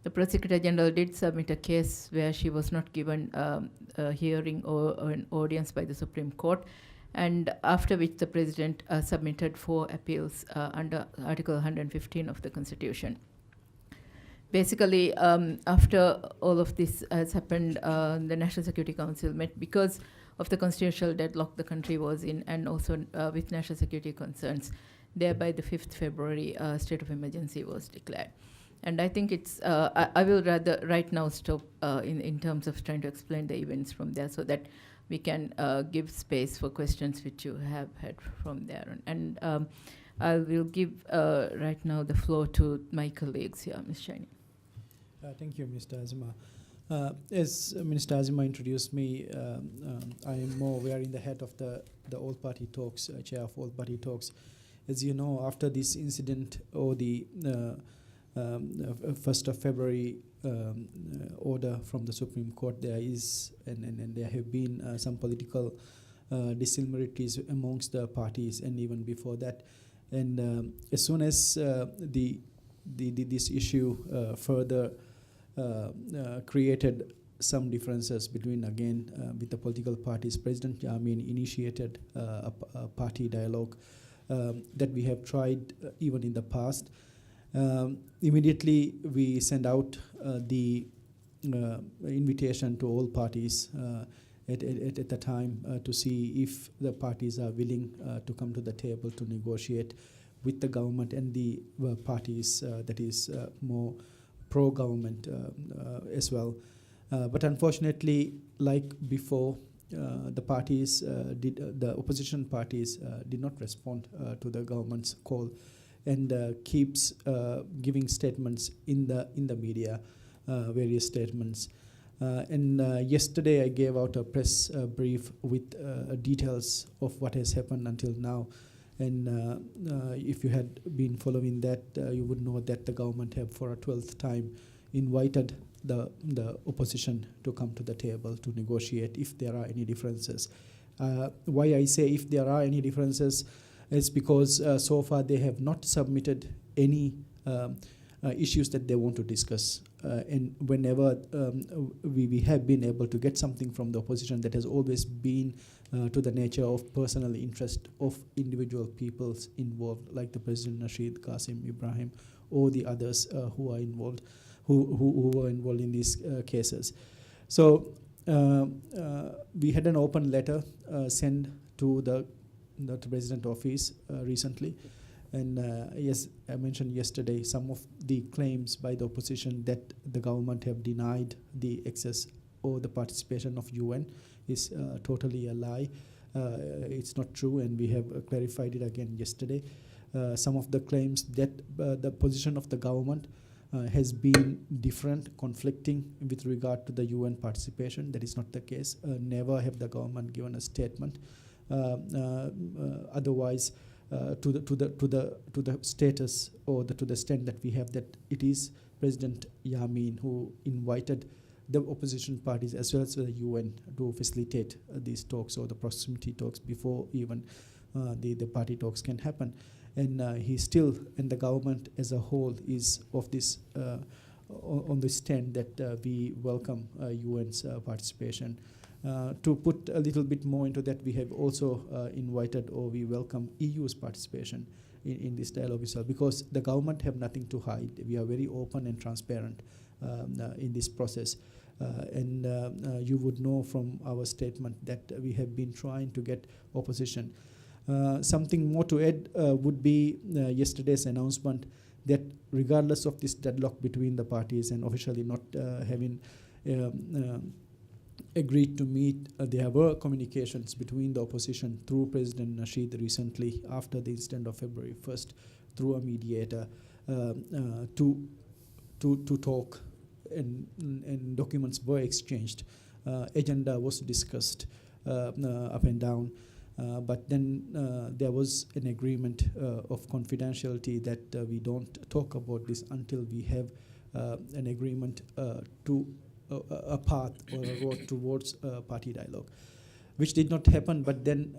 the Prosecutor General did submit a case where she was not given a hearing or an audience by the Supreme Court, and after which the President submitted 4 appeals under Article 115 of the Constitution. Basically, after all of this has happened, the National Security Council met because of the constitutional deadlock the country was in, and also with national security concerns. Thereby, the 5th February state of emergency was declared. And I think it's, I will rather right now stop in terms of trying to explain the events from there so that we can give space for questions which you have had from there. And I will give right now the floor to my colleagues here, Ms. Shaini. Thank you, Mr. Azima. As Minister Azima introduced me, I am more wearing the hat of the All Party Talks, chair of All Party Talks. As you know, after this incident or the 1st of February order from the Supreme Court, there is and there have been some political dissimilarities amongst the parties, and even before that. And as soon as this issue further created some differences between, again, with the political parties, President Yameen initiated a party dialogue that we have tried even in the past. Immediately, we sent out the invitation to all parties at the time to see if the parties are willing to come to the table to negotiate with the government and the parties that is more pro-government as well. But unfortunately, like before, the opposition parties did not respond to the government's call, and keeps giving statements in the media, various statements. And yesterday I gave out a press brief with details of what has happened until now. And if you had been following that, you would know that the government have for a 12th time invited the opposition to come to the table to negotiate if there are any differences. Why I say if there are any differences is because so far they have not submitted any issues that they want to discuss. And whenever we have been able to get something from the opposition, that has always been to the nature of personal interest of individual peoples involved, like the President Nasheed Qasim Ibrahim or the others who are involved, who were involved in these cases. So we had an open letter sent to the President office recently. And yes, I mentioned yesterday some of the claims by the opposition that the government have denied the access or the participation of UN is totally a lie. It's not true, and we have clarified it again yesterday. Some of the claims that the position of the government has been different, conflicting with regard to the UN participation. That is not the case. Never have the government given a statement. Otherwise, to the status or to the stand that we have, that it is President Yameen who invited the opposition parties as well as the UN to facilitate these talks or the proximity talks before even the party talks can happen. And he still, and the government as a whole, is of this on the stand that we welcome UN's participation. To put a little bit more into that, we have also invited, or we welcome EU's participation in this dialogue as well, because the government have nothing to hide. We are very open and transparent in this process. And you would know from our statement that we have been trying to get opposition. Something more to add would be yesterday's announcement that regardless of this deadlock between the parties and officially not having agreed to meet, there were communications between the opposition through President Nasheed recently after the incident of February 1st through a mediator to talk, and documents were exchanged. Agenda was discussed up and down. But then there was an agreement of confidentiality that we don't talk about this until we have an agreement to a path or a road towards party dialogue, which did not happen. But then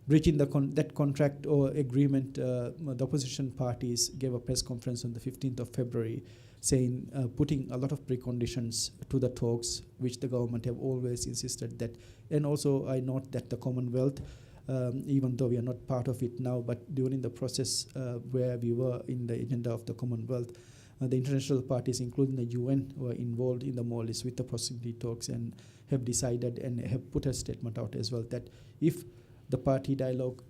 breaching that contract or agreement, the opposition parties gave a press conference on the 15th of February saying, putting a lot of preconditions to the talks, which the government have always insisted that. And also I note that the Commonwealth, even though we are not part of it now, but during the process where we were in the agenda of the Commonwealth, the international parties, including the UN, were involved in the Maldives with the proximity talks and have decided and have put a statement out as well that if the party dialogue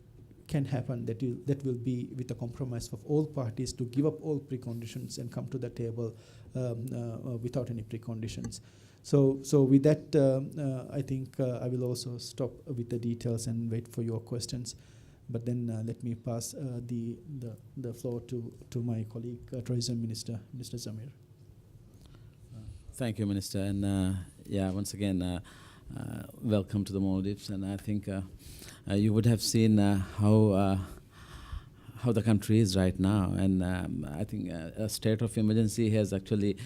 can happen, that will be with a compromise of all parties to give up all preconditions and come to the table without any preconditions. So with that, I think I will also stop with the details and wait for your questions. But then let me pass the floor to my colleague, Tourism Minister, Mr. Zamir. Thank you, Minister. And yeah, once again, welcome to the Maldives. And I think you would have seen how the country is right now. And I think a state of emergency has actually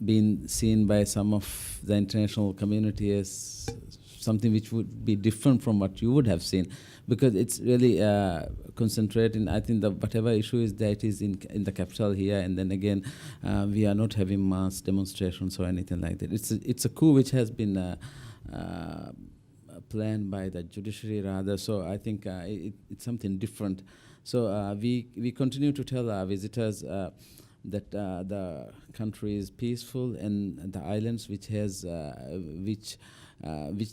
been seen by some of the international community as something which would be different from what you would have seen, because it's really concentrating. I think that whatever issue is there, it is in the capital here, and then again, we are not having mass demonstrations or anything like that. It's a coup which has been planned by the judiciary rather. So I think it's something different. So we continue to tell our visitors that the country is peaceful, and the islands which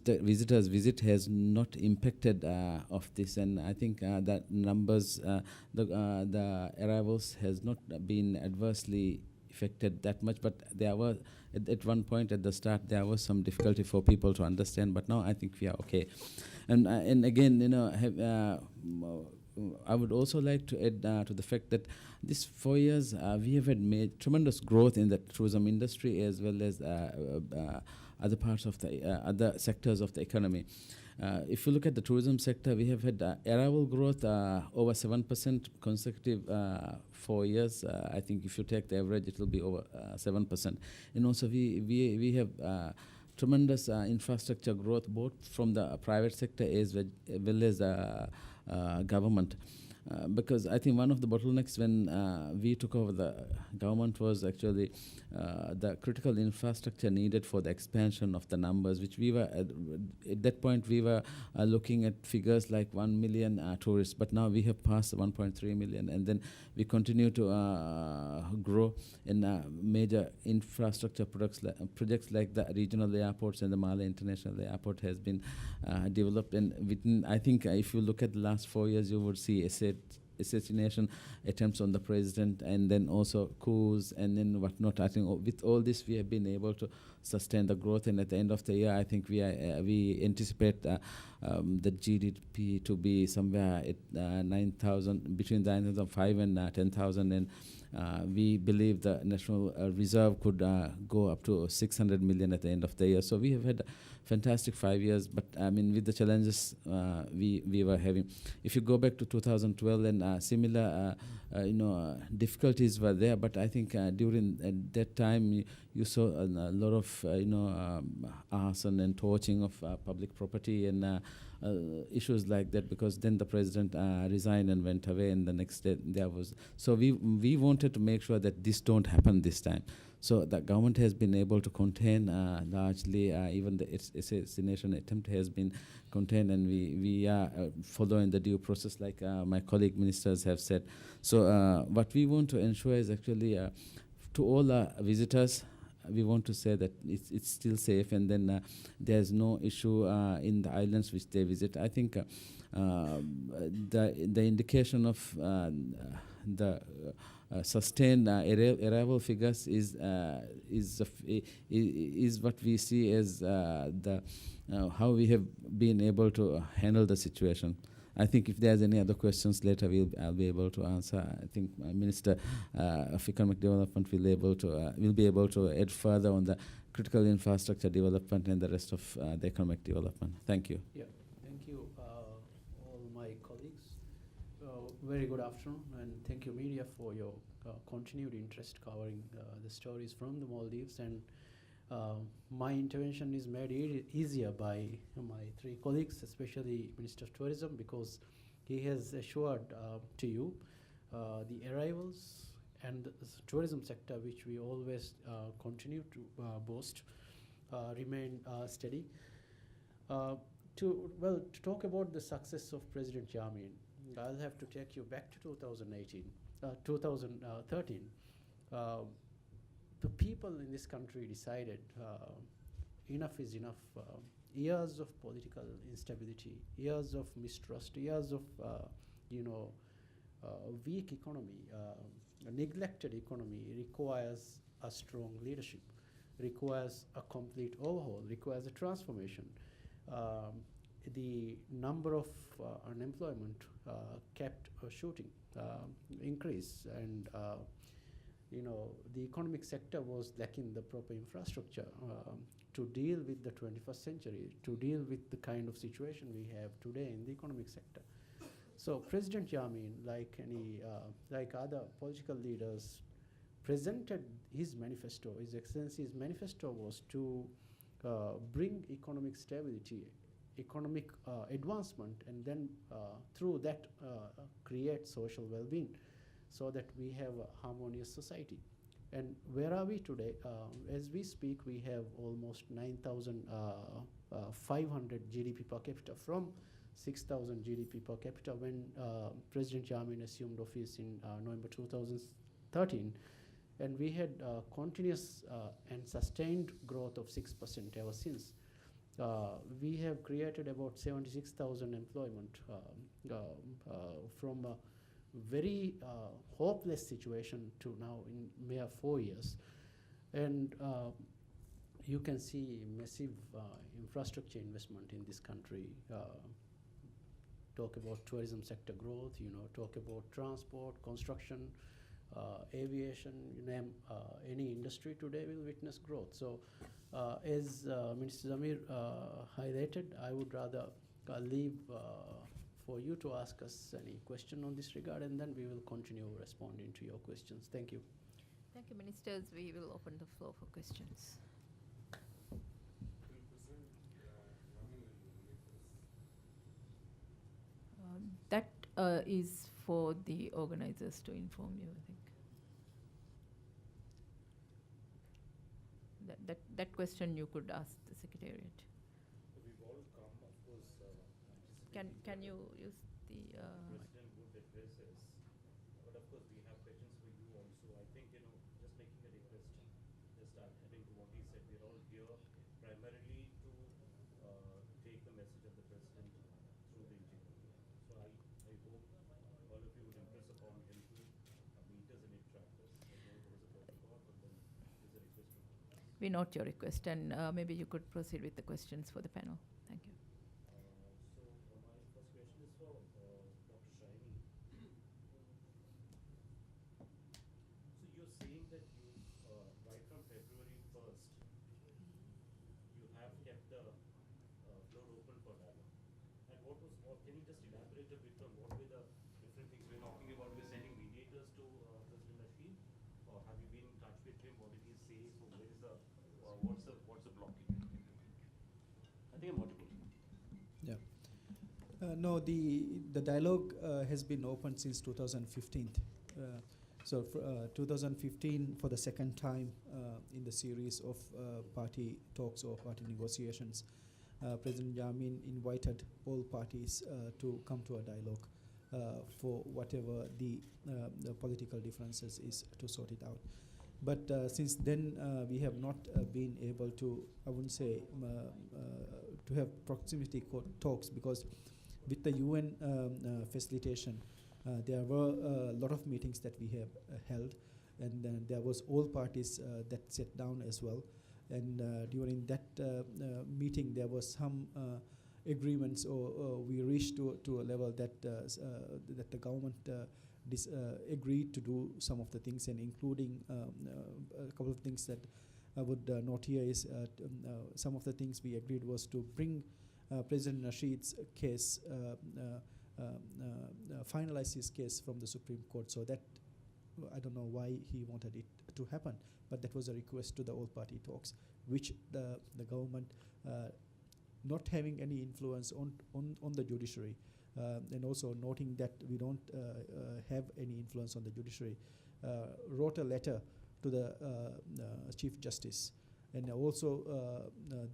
the visitors visit has not impacted of this. And I think that numbers, the arrivals has not been adversely affected that much, but there were at one point at the start there was some difficulty for people to understand, but now I think we are okay. And again, I would also like to add to the fact that these 4 years we have had made tremendous growth in the tourism industry as well as other parts of the other sectors of the economy. If you look at the tourism sector, we have had arrival growth over 7% consecutive 4 years. I think if you take the average, it will be over 7%. And also we have tremendous infrastructure growth both from the private sector as well as government. Because I think one of the bottlenecks when we took over the government was actually the critical infrastructure needed for the expansion of the numbers, which we were, at that point we were looking at figures like 1 million tourists, but now we have passed 1.3 million, and then we continue to grow in major infrastructure projects like the regional airports, and the Malé International Airport has been developed. And within, I think if you look at the last 4 years, you would see assassination attempts on the president, and then also coups, and then whatnot. I think with all this, we have been able to sustain the growth, and at the end of the year, I think we anticipate the GDP to be somewhere at 9,000, between 9,500 and 10,000, and we believe the National Reserve could go up to 600 million at the end of the year. So we have had fantastic 5 years, but I mean, with the challenges we were having. If you go back to 2012, and similar difficulties were there, but I think during that time you saw a lot of arson and torching of public property and issues like that, because then the president resigned and went away, and the next day there was. So we wanted to make sure that this don't happen this time. So the government has been able to contain largely, even the assassination attempt has been contained, and we are following the due process, like my colleague ministers have said. So what we want to ensure is actually to all our visitors, we want to say that it's still safe, and then there's no issue in the islands which they visit. I think the indication of the sustained arrival figures is what we see as the how we have been able to handle the situation. I think if there's any other questions later, I'll be able to answer. I think my Minister of Economic Development will be able to add further on the critical infrastructure development and the rest of the economic development. Thank you. Yeah, thank you, all my colleagues. Very good afternoon, and thank you, media, for your continued interest covering the stories from the Maldives. And my intervention is made easier by my three colleagues, especially Minister of Tourism, because he has assured to you the arrivals and the tourism sector, which we always continue to boast, remain steady. To talk about the success of President Jammeh, I'll have to take you back to 2013. The people in this country decided enough is enough. Years of political instability, years of mistrust, years of weak economy, a neglected economy requires a strong leadership, requires a complete overhaul, requires a transformation. The number of unemployment kept shooting, increase, and the economic sector was lacking the proper infrastructure to deal with the 21st century, to deal with the kind of situation we have today in the economic sector. So President Jammeh, like other political leaders, presented his manifesto. His Excellency's manifesto was to bring economic stability, economic advancement, and then through that create social well-being, so that we have a harmonious society. And where are we today? As we speak, we have almost 9,500 GDP per capita from 6,000 GDP per capita when President Jammeh assumed office in November 2013. And we had continuous and sustained growth of 6% ever since. We have created about 76,000 employment from a very hopeless situation to now in mere 4 years. And you can see massive infrastructure investment in this country. Talk about tourism sector growth, talk about transport, construction, aviation, you name any industry today will witness growth. So as Minister Zamir highlighted, I would rather leave for you to ask us any question on this regard, and then we will continue responding to your questions. Thank you. Thank you, Ministers. We will open the floor for questions. That is for the organizers to inform you, I think. That question you could ask the Secretariat. We've all come, of course, Can you use the President would address us, but of course we have questions for you also. I think, just making a request, just adding to what he said, we're all here primarily to take the message of the President through the interview. So I hope all of you would impress upon him to meet us and interact us. I know there was a protocol, but then there's a request from us. We note your request, and maybe you could proceed with the questions for the panel. Thank you. So my first question is for Dr. Shaini. So you're saying that you, right from February 1st, you have kept the floor open for dialogue. And what can you just elaborate a bit on what were the different things we're talking about? We're sending mediators to President Nasheed, or have you been in touch with him? What did he say? So where is what's the blockage? I think I'm audible. Yeah. No, the dialogue has been open since 2015. So 2015, for the second time in the series of party talks or party negotiations, President Jammeh invited all parties to come to a dialogue for whatever the political differences is to sort it out. But since then, we have not been able to, I wouldn't say, to have proximity talks, because with the UN facilitation, there were a lot of meetings that we have held, and then there was all parties that sat down as well. And during that meeting, there was some agreements, or we reached to a level that that the government agreed to do some of the things, and including a couple of things that I would note here is some of the things we agreed was to bring President Nasheed's case, finalize his case from the Supreme Court. So that, I don't know why he wanted it to happen, but that was a request to the all-party talks, which the government, not having any influence on the judiciary, and also noting that we don't have any influence on the judiciary, wrote a letter to the Chief Justice, and also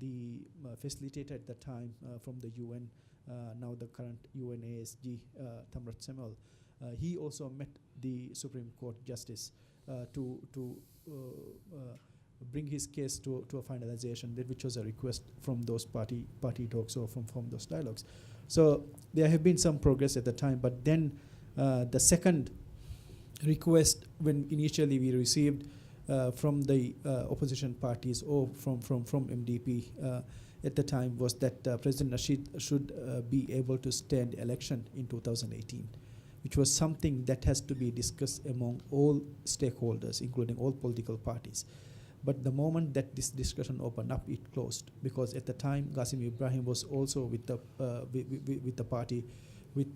the facilitator at the time from the UN, now the current UNASG, Thamrat Samuel. He also met the Supreme Court Justice to bring his case to a finalization, which was a request from those party talks or from those dialogues. So there have been some progress at the time, but then the second request, when initially we received from the opposition parties or from MDP at the time, was that President Nasheed should be able to stand election in 2018, which was something that has to be discussed among all stakeholders, including all political parties. But the moment that this discussion opened up, it closed, because at the time Qasim Ibrahim was also with the party, with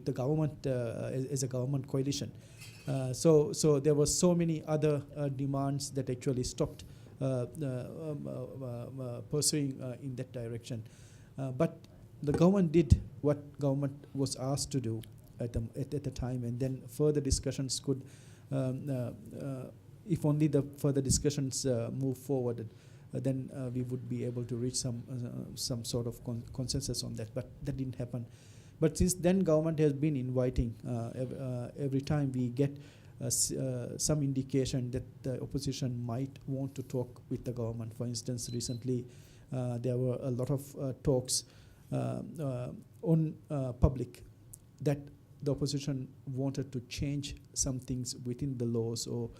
the government as a government coalition. So there were so many other demands that actually stopped pursuing in that direction. But the government did what government was asked to do at the time, and then further discussions could. If only the further discussions move forward, then we would be able to reach some sort of consensus on that. But that didn't happen. But since then, government has been inviting every time we get some indication that the opposition might want to talk with the government. For instance, recently there were a lot of talks on public that the opposition wanted to change some things within the laws or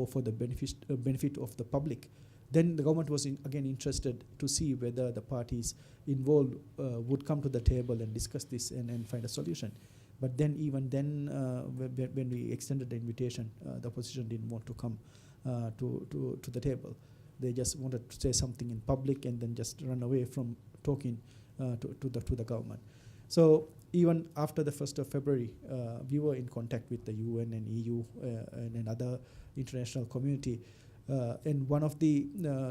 for the benefit of the public. Then the government was again interested to see whether the parties involved would come to the table and discuss this and find a solution. But then even then, when we extended the invitation, the opposition didn't want to come to the table. They just wanted to say something in public and then just run away from talking to the government. So even after the 1st of February, we were in contact with the UN and EU and other international community. And one of the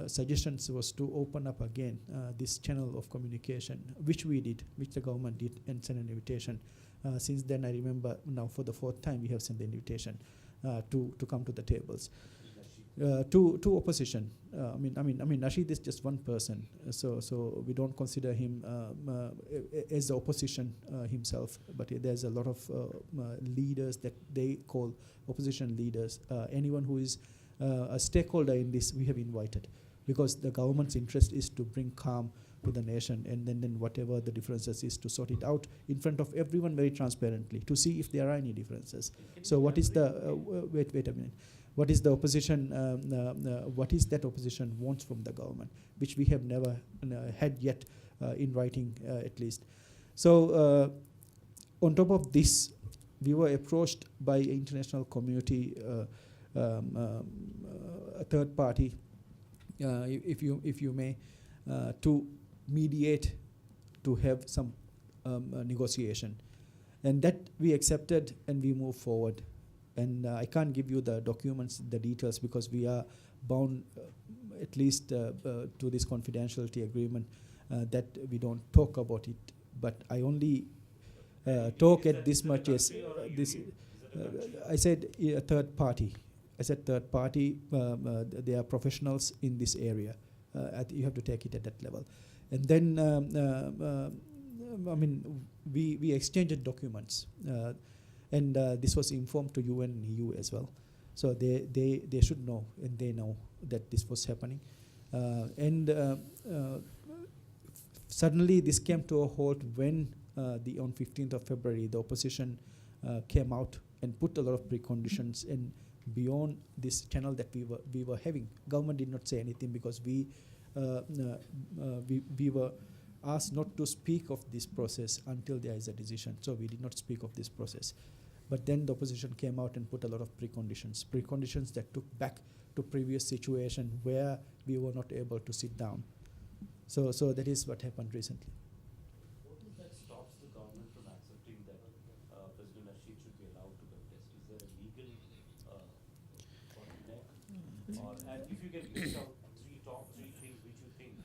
suggestions was to open up again this channel of communication, which we did, which the government did, and sent an invitation. Since then, I remember now for the 4th time we have sent the invitation to come to the tables. To opposition. I mean, Nasheed is just one person, so we don't consider him as the opposition himself. But there's a lot of leaders that they call opposition leaders. Anyone who is a stakeholder in this, we have invited, because the government's interest is to bring calm to the nation, and then whatever the differences is, to sort it out in front of everyone very transparently to see if there are any differences. So what is the wait a minute. What is the opposition? What is that opposition wants from the government, which we have never had yet in writing, at least. So on top of this, we were approached by an international community, a third party, if you may, to mediate, to have some negotiation, and that we accepted and we moved forward. And I can't give you the documents, the details, because we are bound, at least to this confidentiality agreement, that we don't talk about it. But I only talk at this much as this. I said a third party. I said third party. They are professionals in this area. You have to take it at that level. And then, I mean, we exchanged documents. And this was informed to UN and EU as well. So they should know, and they know that this was happening. Suddenly this came to a halt when on 15th of February, the opposition came out and put a lot of preconditions, and beyond this channel that we were having. Government did not say anything, because we were asked not to speak of this process until there is a decision. So we did not speak of this process. But then the opposition came out and put a lot of preconditions that took back to previous situation where we were not able to sit down. So that is what happened recently. What is that stops the government from accepting that President Nasheed should be allowed to contest? Is there a legal bottleneck? And if you can list out top three things which you think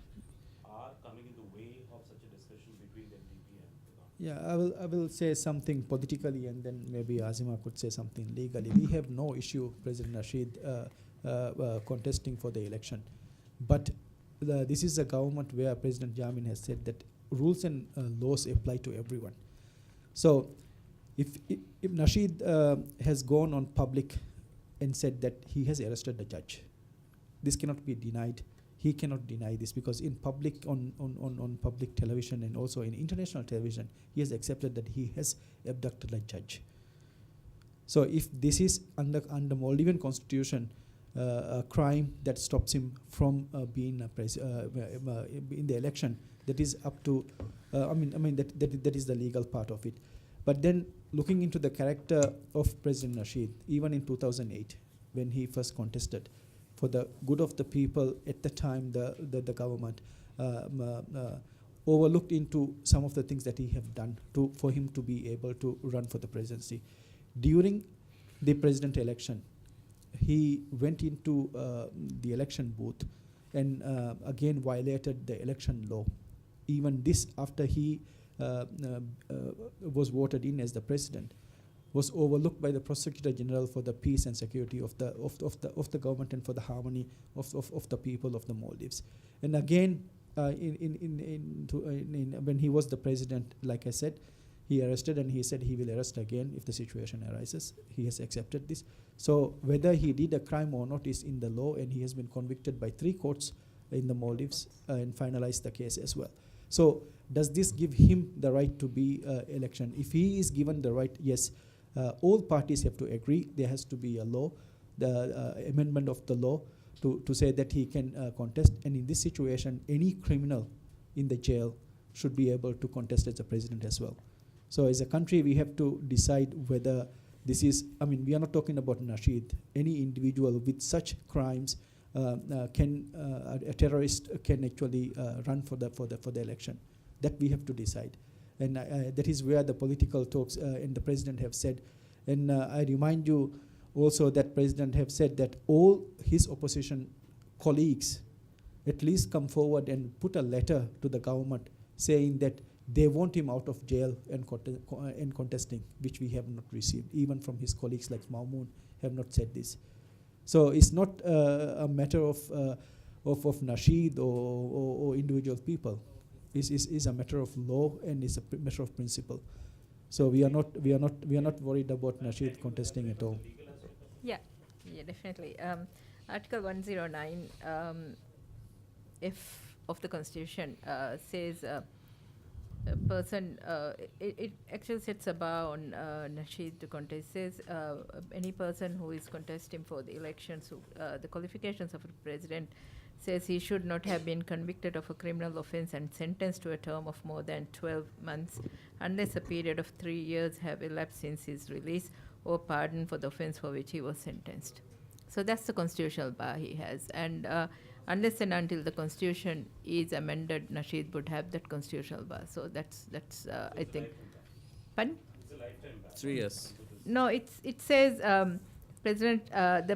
are coming in the way of such a discussion between the MDP and the government. Yeah, I will say something politically, and then maybe Azima could say something legally. We have no issue, President Nasheed, contesting for the election, but this is a government where President Jammeh has said that rules and laws apply to everyone. So, if Nasheed has gone on public and said that he has arrested the judge, this cannot be denied. He cannot deny this because in public, on public television and also in international television, he has accepted that he has abducted a judge. So if this is under Maldivian constitution, a crime that stops him from being in the election, that is up to, that is the legal part of it. But then looking into the character of President Nasheed, even in 2008, when he first contested, for the good of the people at the time, the government overlooked into some of the things that he have done for him to be able to run for the presidency. During the president election, he went into the election booth and again violated the election law. Even this, after he was voted in as the president, was overlooked by the Prosecutor General for the peace and security of the government and for the harmony of the people of the Maldives. And again, when he was the president, like I said, he arrested and he said he will arrest again if the situation arises. He has accepted this. So whether he did a crime or not is in the law, and he has been convicted by 3 courts in the Maldives and finalized the case as well. So does this give him the right to be election? If he is given the right, yes. All parties have to agree. There has to be a law, the amendment of the law to say that he can contest. And in this situation, any criminal in the jail should be able to contest as a president as well. So as a country, we have to decide whether this is, we are not talking about Nasheed. Any individual with such crimes a terrorist can actually run for the election. That we have to decide. And that is where the political talks and the president have said. And I remind you also that president have said that all his opposition colleagues at least come forward and put a letter to the government saying that they want him out of jail and contesting, which we have not received. Even from his colleagues like Maumoon have not said this. So it's not a matter of Nasheed or individual people. Is a matter of law and is a matter of principle. So we are not worried about Nasheed contesting at all. Yeah, definitely. Article 109 F of the Constitution says a person, it actually sets a bar on Nasheed to contest. Says any person who is contesting for the elections, the qualifications of a president, says he should not have been convicted of a criminal offense and sentenced to a term of more than 12 months unless a period of 3 years have elapsed since his release or pardon for the offense for which he was sentenced. So that's the constitutional bar he has. And unless and until the constitution is amended, Nasheed would have that constitutional bar. So that's I think. Pardon? It's a lifetime ban. 3 years. No, it says the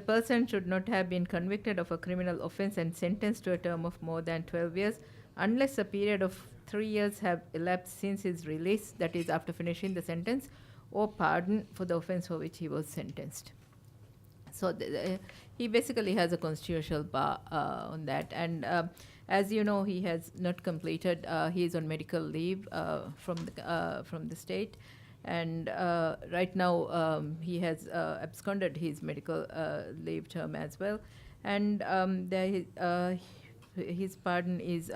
person should not have been convicted of a criminal offense and sentenced to a term of more than 12 years unless a period of 3 years have elapsed since his release, that is after finishing the sentence, or pardon for the offense for which he was sentenced. So he basically has a constitutional bar on that. And as you know, he has not completed, he is on medical leave from the state. And right now he has absconded his medical leave term as well. And his pardon is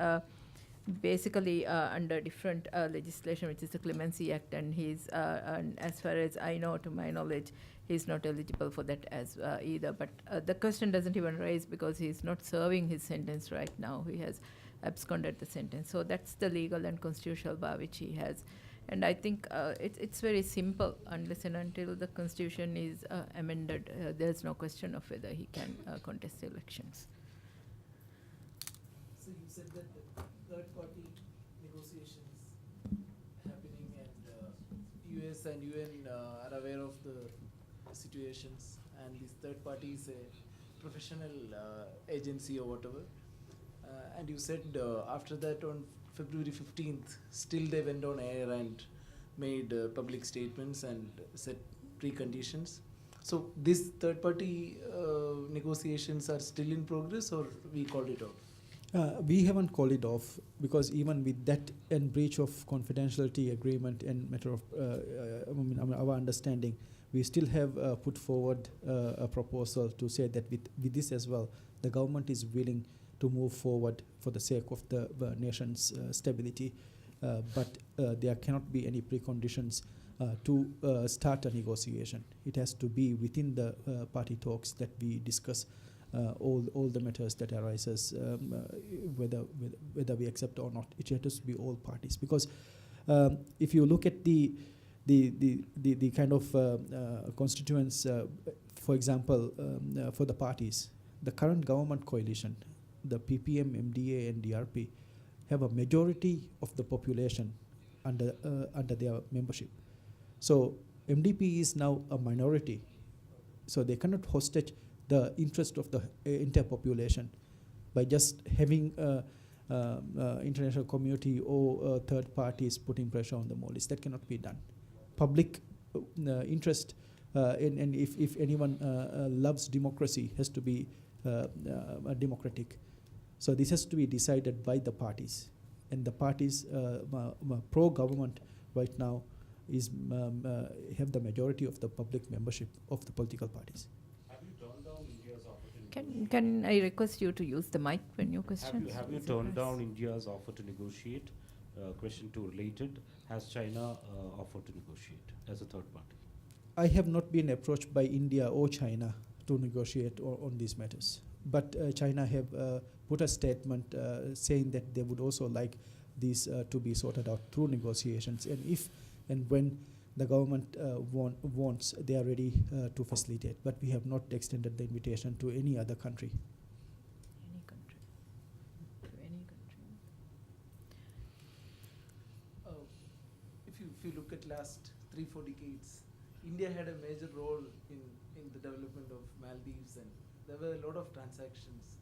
basically under different legislation, which is the Clemency Act. And and as far as I know, to my knowledge, he's not eligible for that as either. But the question doesn't even raise because he's not serving his sentence right now. He has absconded the sentence. So that's the legal and constitutional bar which he has. And I think it's very simple. Unless and until the constitution is amended, there's no question of whether he can contest the elections. So you said that third-party negotiations happening, and US and UN are aware of the situations, and this third party is a professional agency or whatever. And you said after that on February 15th, still they went on air and made public statements and set preconditions. So these third-party negotiations are still in progress, or we called it off? We haven't called it off, because even with that and breach of confidentiality agreement and matter of our understanding, we still have put forward a proposal to say that with this as well, the government is willing to move forward for the sake of the nation's stability, but there cannot be any preconditions to start a negotiation. It has to be within the party talks that we discuss all the matters that arises, whether we accept or not. It has to be all parties, because if you look at the kind of constituents, for example, for the parties, the current government coalition, the PPM, MDA, and DRP, have a majority of the population under their membership. So MDP is now a minority, so they cannot hostage the interest of the entire population by just having international community or third parties putting pressure on the Maldives. That cannot be done. Public interest, and if anyone loves democracy, has to be democratic. So this has to be decided by the parties, and the parties pro-government right now is have the majority of the public membership of the political parties. Have you turned down India's offer to negotiate? Can I request you to use the mic when your question? Have you turned down India's offer to negotiate? Question 2 related. Has China offered to negotiate as a third party? I have not been approached by India or China to negotiate on these matters. But China have put a statement saying that they would also like these to be sorted out through negotiations. And if and when the government wants, they are ready to facilitate. But we have not extended the invitation to any other country. Any country. To any country. If you look at last 3-4 decades, India had a major role in the development of Maldives, and there were a lot of transactions.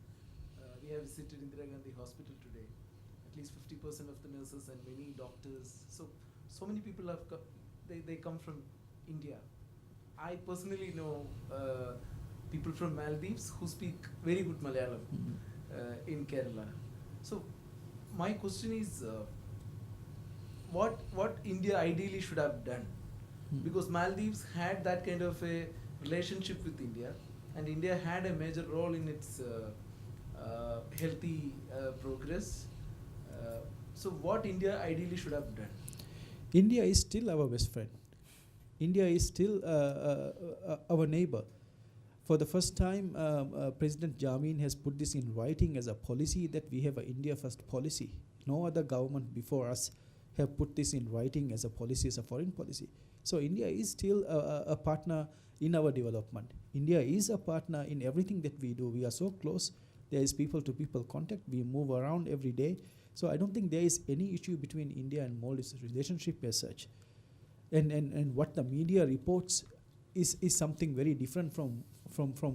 We have visited Indira Gandhi Hospital today. At least 50% of the nurses and many doctors. So many people have they come from India. I personally know people from Maldives who speak very good Malayalam in Kerala. So my question is, what India ideally should have done? Because Maldives had that kind of a relationship with India, and India had a major role in its healthy progress. So what India ideally should have done? India is still our best friend. India is still our neighbor. For the first time, President Jammeh has put this in writing as a policy that we have an India first policy. No other government before us have put this in writing as a policy, as a foreign policy. So India is still a partner in our development. India is a partner in everything that we do. We are so close. There is people-to-people contact. We move around every day. So I don't think there is any issue between India and Maldives relationship as such. And what the media reports is something very different from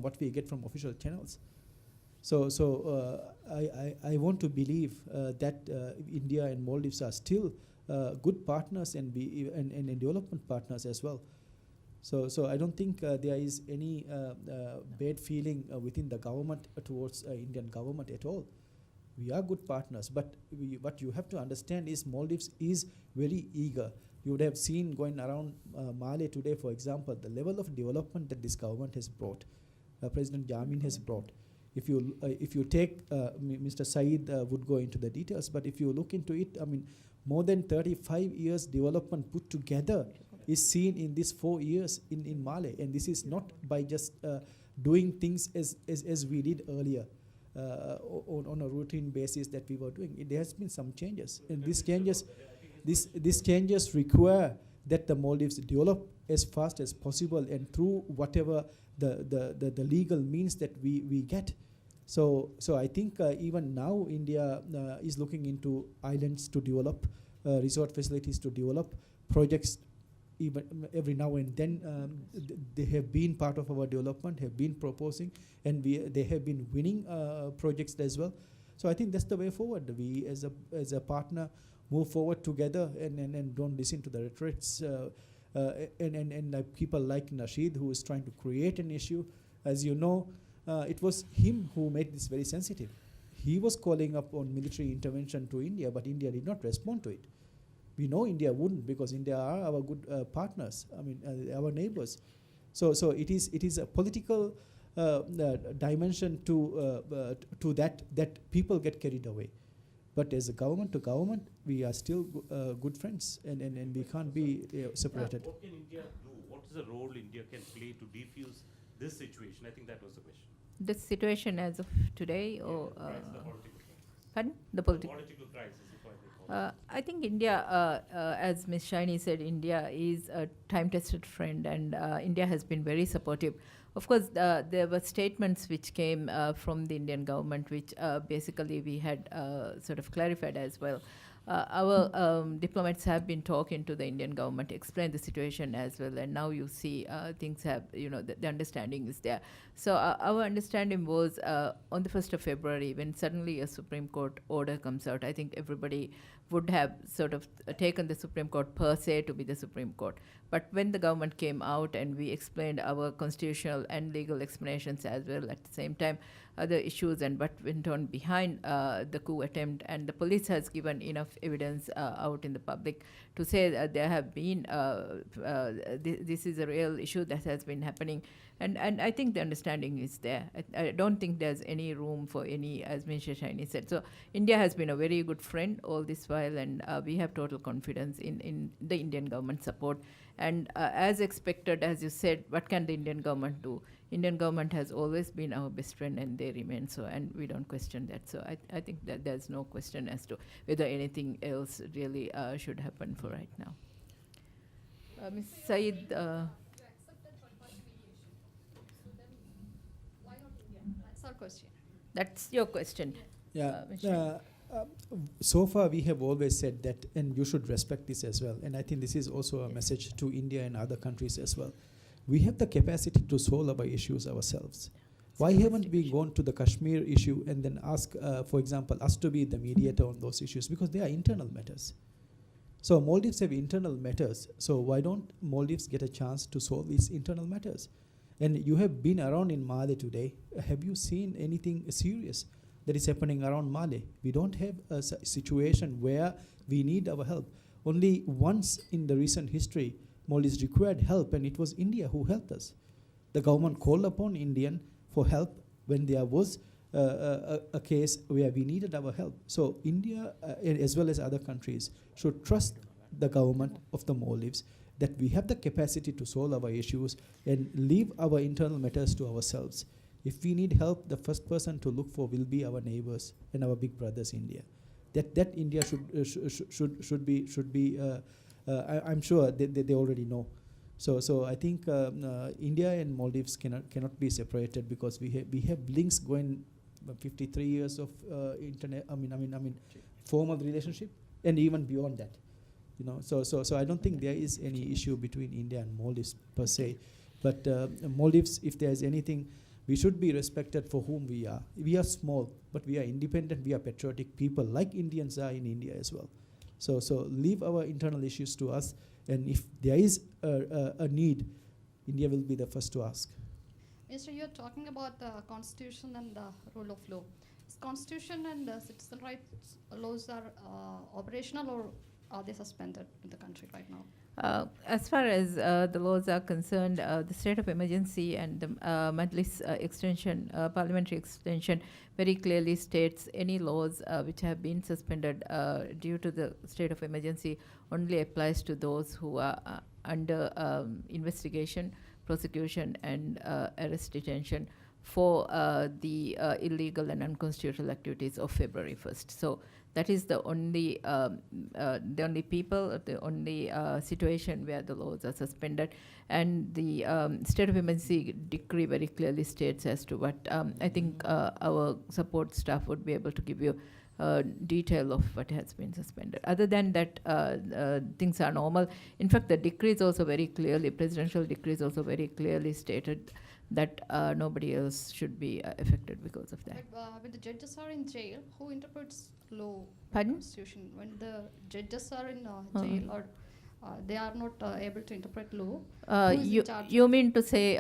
what we get from official channels. So I want to believe that India and Maldives are still good partners and development partners as well. So I don't think there is any bad feeling within the government towards Indian government at all. We are good partners, but what you have to understand is Maldives is very eager. You would have seen going around Male today, for example, the level of development that this government has brought, President Jammeh has brought. If you take, Mr. Saeed would go into the details, but if you look into it, I mean, more than 35 years development put together is seen in these 4 years in Male, and this is not by just doing things as we did earlier. On a routine basis that we were doing. There has been some changes, and these changes require that the Maldives develop as fast as possible and through whatever the legal means that we get. So I think even now India is looking into islands to develop, resort facilities to develop, projects. Even every now and then they have been part of our development, have been proposing, and they have been winning projects as well. So I think that's the way forward. We as a partner move forward together and don't listen to the rhetorics and people like Nasheed, who is trying to create an issue. As you know, it was him who made this very sensitive. He was calling up on military intervention to India, but India did not respond to it. We know India wouldn't, because India are our good partners. I mean, our neighbors. So it is a political dimension to that people get carried away. But as a government to government, we are still good friends, and we can't be separated. What can India do? What is the role India can play to defuse this situation? I think that was the question. The situation as of today, or Right, the political crisis. pardon? The The political. political crisis, if I may call it. I think India, as Ms. Shiny said, India is a time-tested friend, and India has been very supportive. Of course, there were statements which came from the Indian government, which basically we had sort of clarified as well. Our diplomats have been talking to the Indian government, explain the situation as well, and now you see things have, the understanding is there. So our understanding was on the 1st of February, when suddenly a Supreme Court order comes out, I think everybody would have sort of taken the Supreme Court per se to be the Supreme Court. But when the government came out and we explained our constitutional and legal explanations as well, at the same time, other issues and what went on behind the coup attempt, and the police has given enough evidence out in the public to say that there have been, this is a real issue that has been happening. And I think the understanding is there. I don't think there's any room for any, as Mr. Shiny said. So India has been a very good friend all this while, and we have total confidence in the Indian government support. And as expected, as you said, what can the Indian government do? Indian government has always been our best friend, and they remain so, and we don't question that. So I think that there's no question as to whether anything else really should happen for right now. Ms. Said, You accepted third-party mediation. So then, why not India? That's our question. that's your question. Yeah. Ms. Shiny. So far, we have always said that, and you should respect this as well. And I think this is also a message to India and other countries as well. We have the capacity to solve our issues ourselves. Why haven't we gone to the Kashmir issue and then ask, for example, us to be the mediator on those issues? Because they are internal matters. So Maldives have internal matters. So why don't Maldives get a chance to solve these internal matters? And you have been around in Male today. Have you seen anything serious that is happening around Male? We don't have a situation where we need our help. Only once in the recent history, Maldives required help, and it was India who helped us. The government called upon Indian for help when there was a case where we needed our help. So India, as well as other countries, should trust the government of the Maldives that we have the capacity to solve our issues and leave our internal matters to ourselves. If we need help, the first person to look for will be our neighbors and our big brothers, India. That India should be. I'm sure they already know. So I think India and Maldives cannot be separated, because we have links going 53 years of formal relationship, and even beyond that. So I don't think there is any issue between India and Maldives per se. But Maldives, if there is anything, we should be respected for whom we are. We are small, but we are independent. We are patriotic people, like Indians are in India as well. So leave our internal issues to us, and if there is a need, India will be the first to ask. Minister, you're talking about the constitution and the rule of law. Is constitution and citizen rights laws are operational, or are they suspended in the country right now? As far as the laws are concerned, the state of emergency and the Majlis extension, parliamentary extension, very clearly states any laws which have been suspended due to the state of emergency only applies to those who are under investigation, prosecution, and arrest detention for the illegal and unconstitutional activities of February 1st. So that is the only people, the only situation where the laws are suspended. And the state of emergency decree very clearly states as to what I think our support staff would be able to give you detail of what has been suspended. Other than that, things are normal. In fact, the decree is also very clearly, presidential decree is also very clearly stated that nobody else should be affected because of that. But when the judges are in jail, who interprets law and Pardon? constitution? When the judges are in Uh-huh. jail or they are not able to interpret law, who is in You, charge you of- mean to say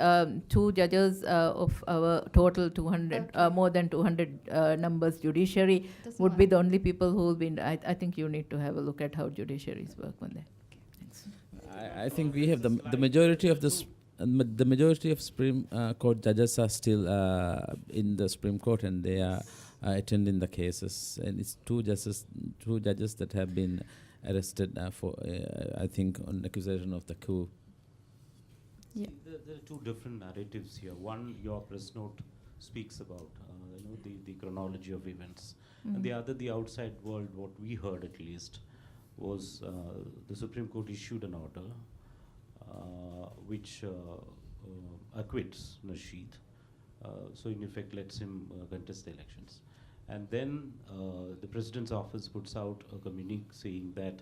2 judges of our total 200, Okay. more than 200 numbers judiciary Doesn't would be matter. the only people who will be. I think you need to have a look at how judiciaries work on that. Thanks. I think we have the majority of the majority of Supreme Court judges are still in the Supreme Court, and they are attending the cases. And it's two judges that have been arrested for, I think, on accusation of the coup. Yeah. There are two different narratives here. One, your press note speaks about the chronology of events, and the other, the outside world. What we heard, at least, was the Supreme Court issued an order which acquits Nasheed. So in effect, lets him contest the elections. And then the President's office puts out a communique saying that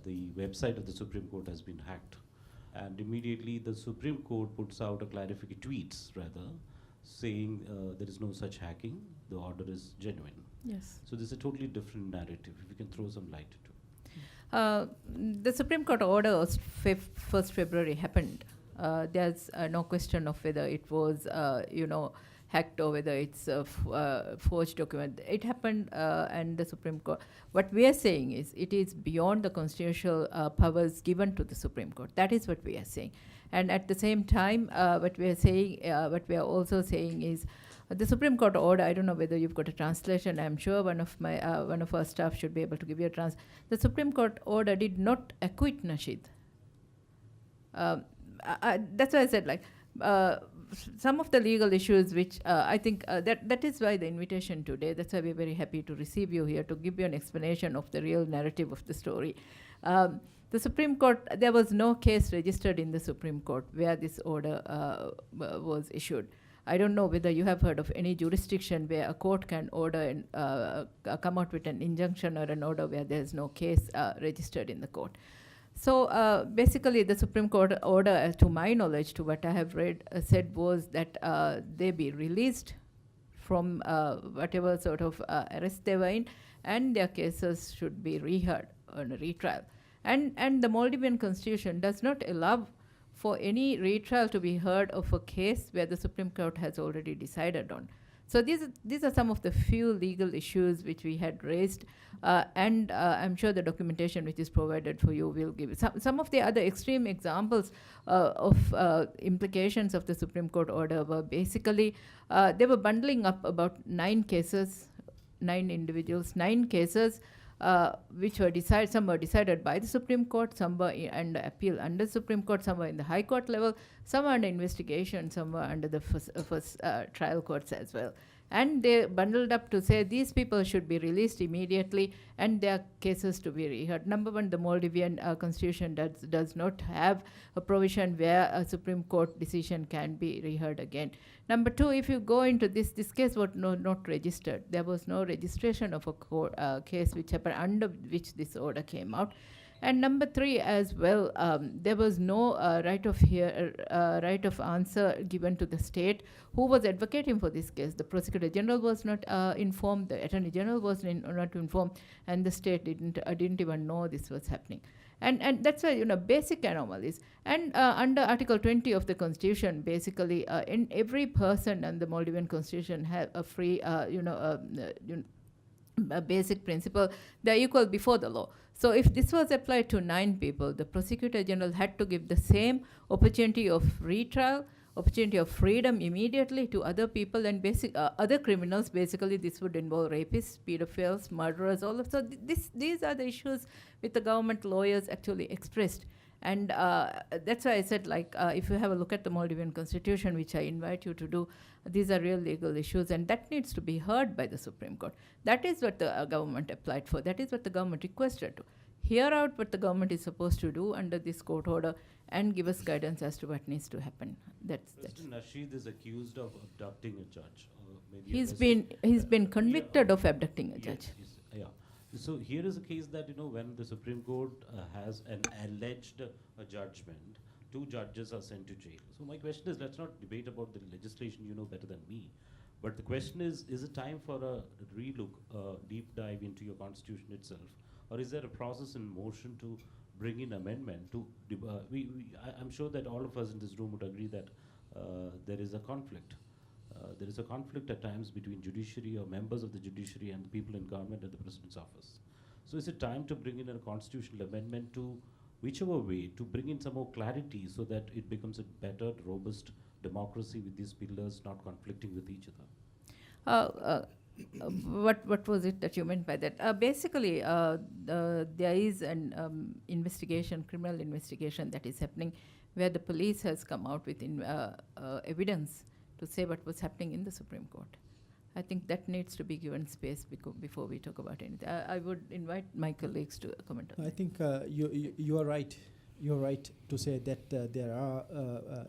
the website of the Supreme Court has been hacked. And immediately the Supreme Court puts out a tweets rather, saying there is no such hacking, the order is genuine. Yes. So this is a totally different narrative, if you can throw some light to it. The Supreme Court order of 1st February happened. There's no question of whether it was, hacked or whether it's a forged document. It happened, and the Supreme Court. What we are saying is it is beyond the constitutional powers given to the Supreme Court. That is what we are saying. And at the same time, what we are also saying is the Supreme Court order. I don't know whether you've got a translation. I'm sure one of our staff should be able to give you a The Supreme Court order did not acquit Nasheed. That's why I said, some of the legal issues which I think that is why the invitation today. That's why we're very happy to receive you here to give you an explanation of the real narrative of the story. The Supreme Court, there was no case registered in the Supreme Court where this order was issued. I don't know whether you have heard of any jurisdiction where a court can order and come out with an injunction or an order where there is no case registered in the court. So basically, the Supreme Court order, to my knowledge, to what I have read, said was that they be released from whatever sort of arrest they were in, and their cases should be reheard on a retrial. And the Maldivian constitution does not allow for any retrial to be heard of a case where the Supreme Court has already decided on. So these are some of the few legal issues which we had raised, and I'm sure the documentation which is provided for you will give some of the other extreme examples of implications of the Supreme Court order were basically they were bundling up about 9 cases, 9 individuals, 9 cases. Which were decided, some were decided by the Supreme Court, some were under appeal under Supreme Court, some were in the High Court level, some were under investigation, some were under the first trial courts as well. And they bundled up to say these people should be released immediately and their cases to be reheard. Number one, the Maldivian constitution does not have a provision where a Supreme Court decision can be reheard again. Number two, if you go into this case was not registered. There was no registration of a court, case which happened under which this order came out. And number three as well, there was no right of answer given to the state who was advocating for this case. The Prosecutor General was not informed, the Attorney General was not informed, and the state didn't even know this was happening. And that's why, basic anomalies. And under Article 20 of the Constitution, basically, in every person under the Maldivian Constitution have a free, a basic principle, they're equal before the law. So if this was applied to 9 people, the Prosecutor General had to give the same opportunity of retrial, opportunity of freedom immediately to other people and other criminals. Basically, this would involve rapists, pedophiles, murderers, all of. So these are the issues which the government lawyers actually expressed. And that's why I said, if you have a look at the Maldivian Constitution, which I invite you to do, these are real legal issues, and that needs to be heard by the Supreme Court. That is what the government applied for. That is what the government requested to. Hear out what the government is supposed to do under this court order and give us guidance as to what needs to happen. President Nasheed is accused of abducting a judge. Maybe He's been convicted of abducting a judge. Yeah. So here is a case that when the Supreme Court has an alleged judgment, 2 judges are sent to jail. So my question is, let's not debate about the legislation, you know better than me. But the question is it time for a relook, deep dive into your constitution itself? Or is there a process in motion to bring in amendment to, I'm sure that all of us in this room would agree that there is a conflict. There is a conflict at times between judiciary or members of the judiciary and the people in government and the president's office. So is it time to bring in a constitutional amendment to whichever way to bring in some more clarity so that it becomes a better, robust democracy with these pillars not conflicting with each other? What was it that you meant by that? Basically, there is an investigation, criminal investigation that is happening, where the police has come out with evidence to say what was happening in the Supreme Court. I think that needs to be given space before we talk about anything. I would invite my colleagues to comment on I think you are right. You're right to say that there are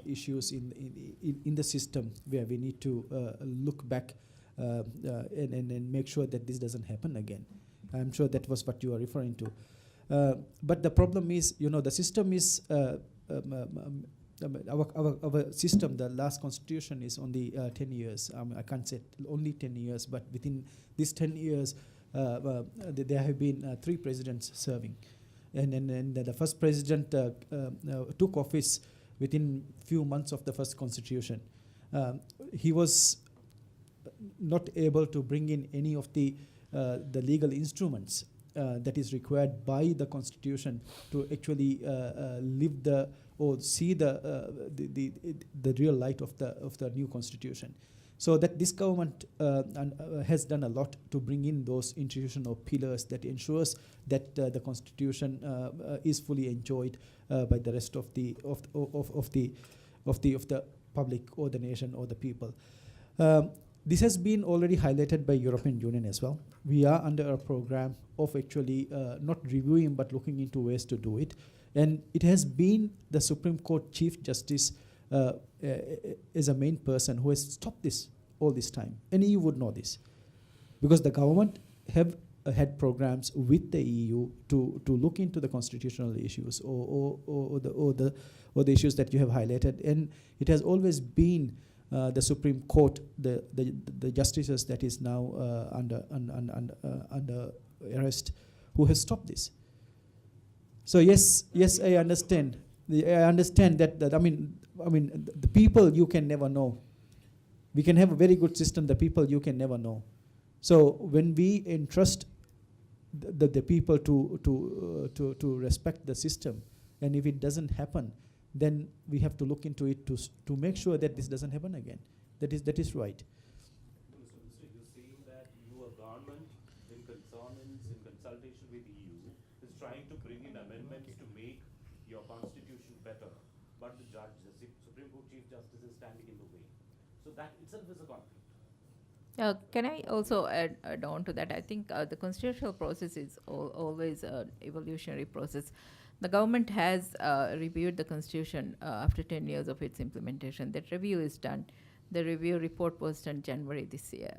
issues in the system where we need to look back and make sure that this doesn't happen again. I'm sure that was what you are referring to. But the problem is, the system is our system. The last constitution is only 10 years. I can't say only 10 years, but within these 10 years, there have been 3 presidents serving. And the first president took office within few months of the first constitution. He was not able to bring in any of the legal instruments that is required by the constitution to actually live or see the real light of the new constitution. So that this government has done a lot to bring in those institutional pillars that ensures that the constitution is fully enjoyed by the rest of the public or the nation or the people. This has been already highlighted by European Union as well. We are under a program of actually not reviewing but looking into ways to do it. And it has been the Supreme Court Chief Justice is a main person who has stopped this all this time. And EU would know this, because the government have had programs with the EU to look into the constitutional issues or the issues that you have highlighted. And it has always been the Supreme Court, the justices that is now under arrest, who has stopped this. So yes, I understand. I understand that. I mean, the people you can never know. We can have a very good system. The people you can never know. So when we entrust the people to respect the system, and if it doesn't happen, then we have to look into it to make sure that this doesn't happen again. That is right. So you're saying that your government, in consultation with EU, is trying to bring in amendments to make your constitution better, but the Supreme Court Chief Justice is standing in the way. So that itself is a conflict. Can I also add on to that? I think the constitutional process is always an evolutionary process. The government has reviewed the constitution after 10 years of its implementation. That review is done. The review report was done January this year.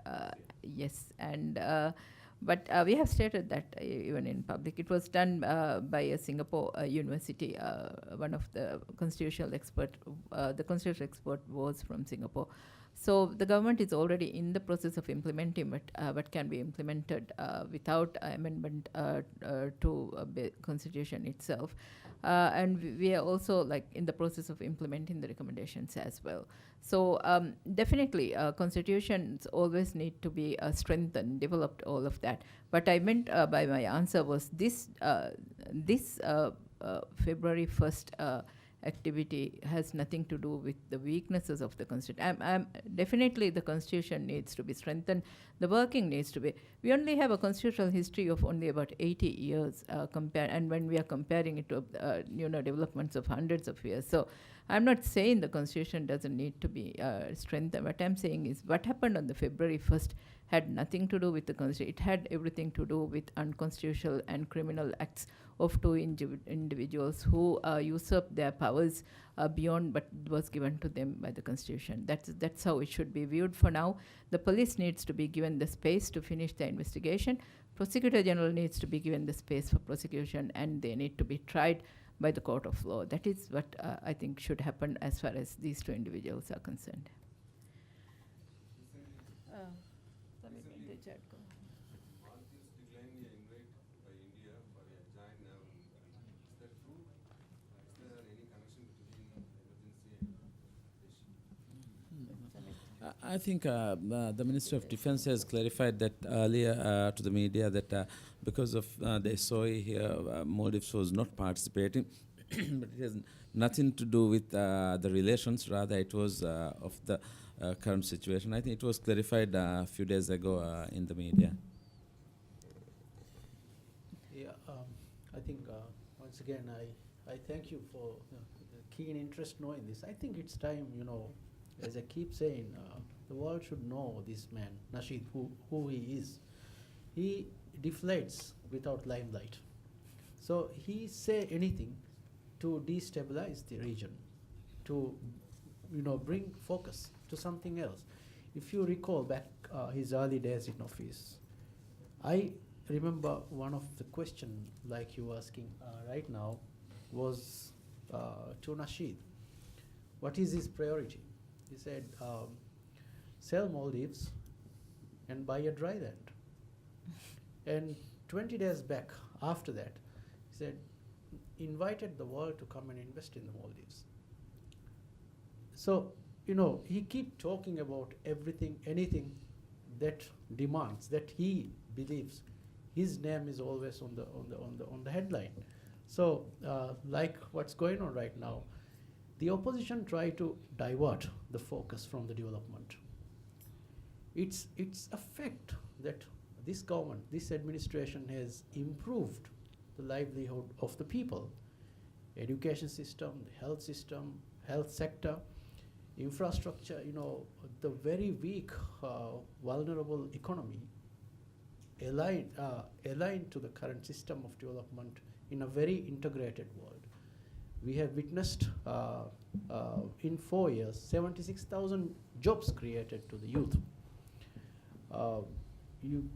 Yes, and but we have stated that even in public. It was done by a Singapore university. One of the constitutional expert, the constitutional expert was from Singapore. So the government is already in the process of implementing what can be implemented without amendment to the constitution itself. And we are also in the process of implementing the recommendations as well. So definitely constitutions always need to be strengthened, developed, all of that. What I meant by my answer was this February 1st activity has nothing to do with the weaknesses of the constitution. Definitely the constitution needs to be strengthened. The working needs to be. We only have a constitutional history of only about 80 years and when we are comparing it to developments of hundreds of years. So I'm not saying the constitution doesn't need to be strengthened. What I'm saying is what happened on the February 1st had nothing to do with the constitution. It had everything to do with unconstitutional and criminal acts of 2 individuals who usurped their powers beyond what was given to them by the constitution. That's how it should be viewed for now. The police needs to be given the space to finish the investigation. Prosecutor General needs to be given the space for prosecution, and they need to be tried by the court of law. That is what I think should happen as far as these two individuals are concerned. Maldives declined the invite by India for a joint naval inquiry. Is that true? Is there any connection between emergency and this? I think the Minister of Defense has clarified that earlier to the media that because of the SOE here, Maldives was not participating, but it has nothing to do with the relations. Rather, it was of the current situation. I think it was clarified a few days ago in the media. Yeah, I think once again I thank you for the keen interest knowing this. I think it's time, you know, as I keep saying, the world should know this man, Nasheed, who he is. He deflates without limelight. So he say anything to destabilize the region, to, you know, bring focus to something else. If you recall back his early days in office, I remember one of the question like you asking right now was to Nasheed, what is his priority? He said, sell Maldives and buy a dry land. And 20 days back after that, he said, invited the world to come and invest in the Maldives. So, you know, he keep talking about everything, anything that demands, that he believes his name is always on the headline. So, like what's going on right now, the opposition try to divert the focus from the development. It's a fact that this government, this administration has improved the livelihood of the people. Education system, the health sector, infrastructure, you know, the very weak, vulnerable economy aligned to the current system of development in a very integrated world. We have witnessed in 4 years 76,000 jobs created to the youth. You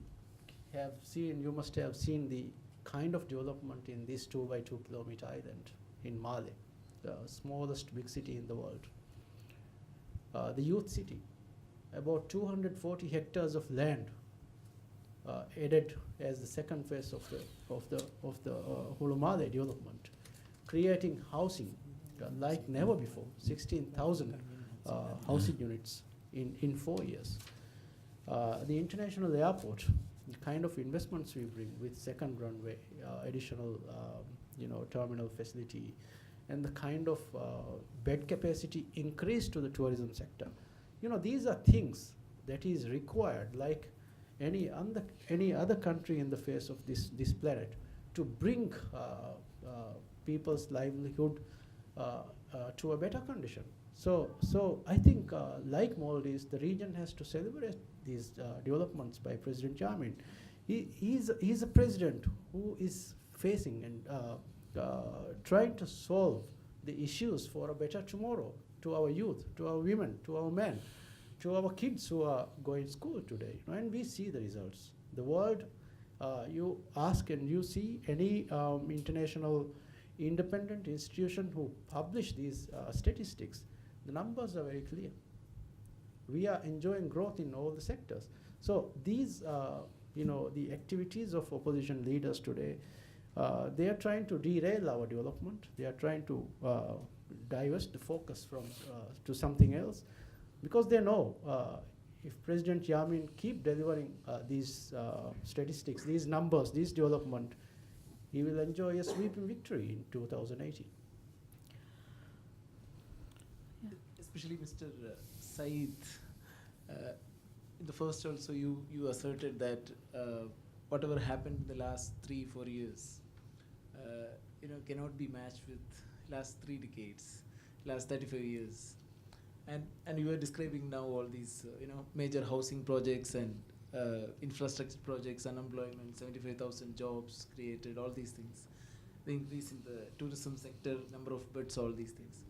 must have seen the kind of development in this 2 by 2 kilometer island in Male, the smallest big city in the world. The youth city, about 240 hectares of land added as the second phase of the Hulumale development, creating housing like never before, 16,000 housing units in 4 years. The international airport, the kind of investments we bring with second runway, additional terminal facility, and the kind of bed capacity increase to the tourism sector. You know, these are things that is required, like any other country in the face of this planet, to bring people's livelihood to a better condition. So I think, like Maldives, the region has to celebrate these developments by President Jammeh. He's a president who is facing and trying to solve the issues for a better tomorrow to our youth, to our women, to our men, to our kids who are going to school today. And we see the results. The world, you ask and you see any international independent institution who publish these statistics, the numbers are very clear. We are enjoying growth in all the sectors. So these, the activities of opposition leaders today, they are trying to derail our development. They are trying to divert the focus from to something else, because they know if President Jammeh keep delivering these statistics, these numbers, this development, he will enjoy a sweeping victory in 2018. Especially Mr. Saeed, in the first also you asserted that whatever happened in the last 3-4 years, cannot be matched with last 3 decades, last 35 years, and you were describing now all these major housing projects and infrastructure projects, unemployment, 75,000 jobs created, all these things, the increase in the tourism sector, number of beds, all these things.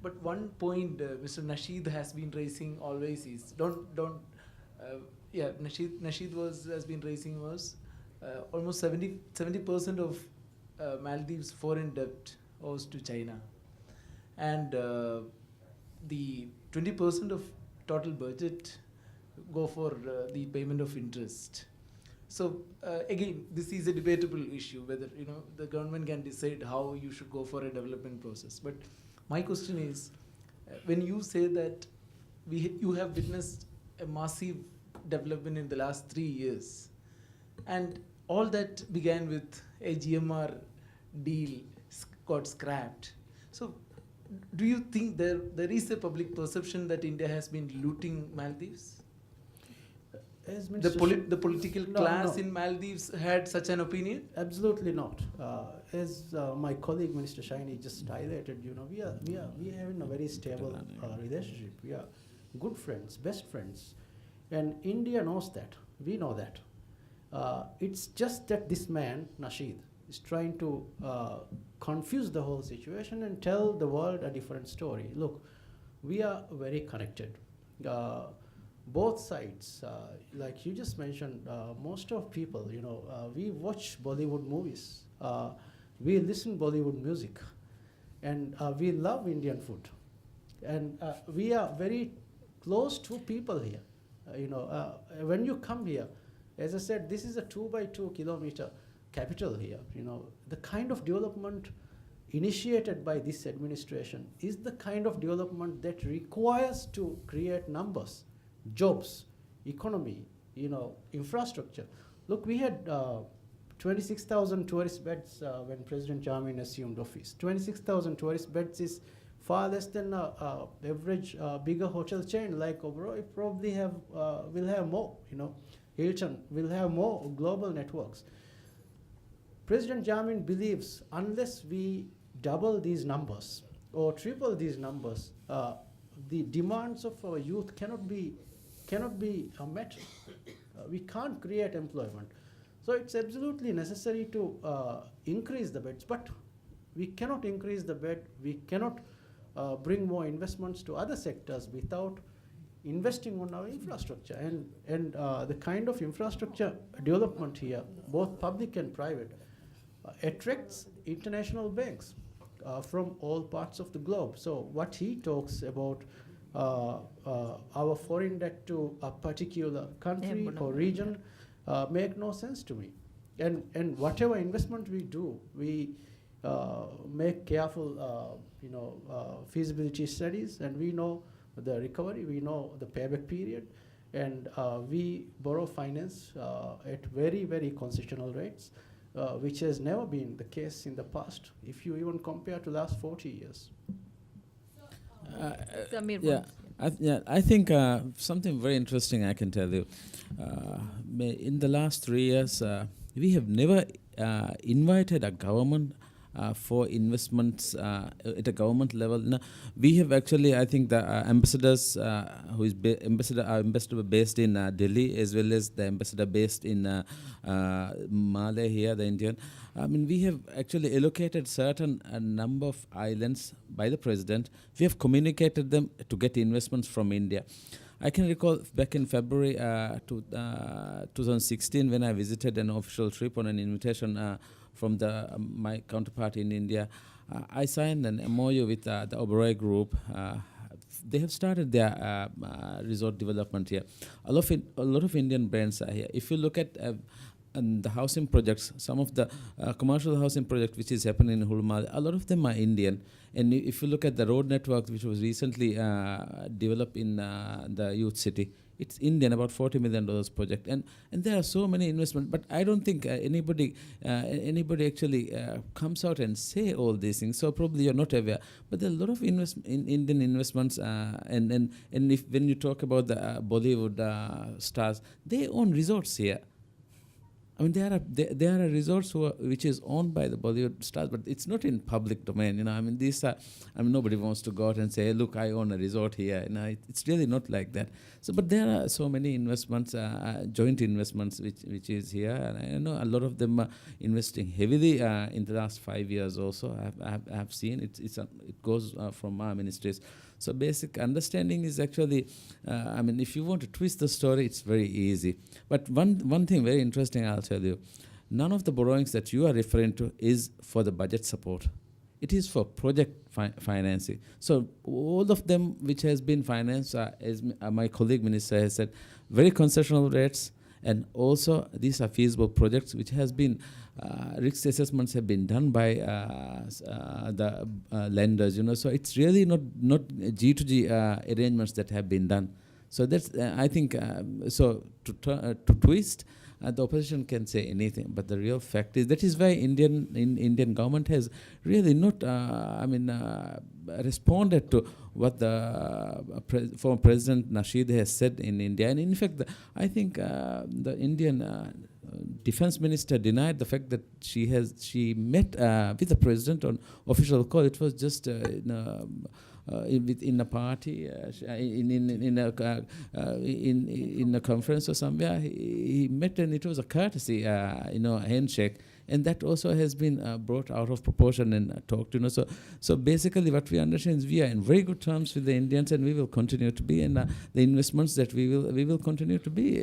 But one point Mr. Nasheed has been raising always is Nasheed has been raising was almost 70% of Maldives foreign debt owes to China, and the 20% of total budget go for the payment of interest. So again, this is a debatable issue whether the government can decide how you should go for a development process. But my question is, when you say that you have witnessed a massive development in the last 3 years, and all that began with a GMR deal got scrapped. So do you think there is a public perception that India has been looting Maldives? As The, Mr. the political No, class no. in Maldives had such an opinion? Absolutely not. As my colleague Minister Shaini just highlighted, we are having a very stable relationship. We are good friends, best friends, and India knows that. We know that. It's just that this man Nasheed is trying to confuse the whole situation and tell the world a different story. Look, we are very connected. Both sides, like you just mentioned, most of people, we watch Bollywood movies, we listen Bollywood music, and we love Indian food, and we are very close to people here. When you come here, as I said, this is a 2 by 2 kilometer capital here. The kind of development initiated by this administration is the kind of development that requires to create numbers, jobs, economy, infrastructure. Look, we had 26,000 tourist beds when President Jammeh assumed office. 26,000 tourist beds is far less than average bigger hotel chain like Oberoi probably will have more. Hilton will have more global networks. President Jammeh believes unless we double these numbers or triple these numbers, the demands of our youth cannot be met. We can't create employment. So it's absolutely necessary to increase the beds, but we cannot increase the bed. We cannot bring more investments to other sectors without investing on our infrastructure. And the kind of infrastructure development here, both public and private, attracts international banks from all parts of the globe. So what he talks about, our foreign debt to a particular country or region, make no sense to me. And whatever investment we do, we make careful, feasibility studies, and we know the recovery, we know the payback period, and we borrow finance at very, very concessional rates, which has never been the case in the past, if you even compare to last 40 years. Samir, I think something very interesting I can tell you. In the last 3 years, we have never invited a government for investments at a government level. No, we have actually, I think, the ambassadors who is ambassador based in Delhi, as well as the ambassador based in Malé here, the Indian. I mean, we have actually allocated certain number of islands by the president. We have communicated them to get investments from India. I can recall back in February 2016 when I visited an official trip on an invitation from my counterpart in India. I signed an MOU with the Oberoi Group. They have started their resort development here. A lot of Indian brands are here. If you look at the housing projects, some of the commercial housing projects which is happening in Hulmal, a lot of them are Indian. And if you look at the road network which was recently developed in the youth city, it's Indian, about $40 million project, and there are so many investments. But I don't think anybody actually comes out and say all these things. So probably you're not aware. But there are a lot of Indian investments, and if when you talk about the Bollywood stars, they own resorts here. I mean, there are resorts which is owned by the Bollywood stars, but it's not in public domain. I mean, these are. I mean, nobody wants to go out and say, hey, "Look, I own a resort here." It's really not like that. So, but there are so many investments, joint investments, which is here, and I know a lot of them are investing heavily in the last 5 years. Also, I have seen it goes from our ministries. So basic understanding is actually, I mean, if you want to twist the story, it's very easy. But one thing very interesting I'll tell you. none of the borrowings that you are referring to is for the budget support. It is for project financing. So all of them which has been financed, as my colleague minister has said, very concessional rates, and also these are feasible projects which has been, risk assessments have been done by the lenders, you know. So it's really not G2G arrangements that have been done. So that's, I think, so to twist, the opposition can say anything, but the real fact is that is why Indian government has really not, responded to what the former President Nasheed has said in India. And in fact, I think the Indian defense minister denied the fact that she met with the president on official call. It was just in a party, in a conference or somewhere. He met, and it was a courtesy, handshake, and that also has been brought out of proportion and talked. So basically, what we understand is we are in very good terms with the Indians, and we will continue to be, and the investments that we will continue to be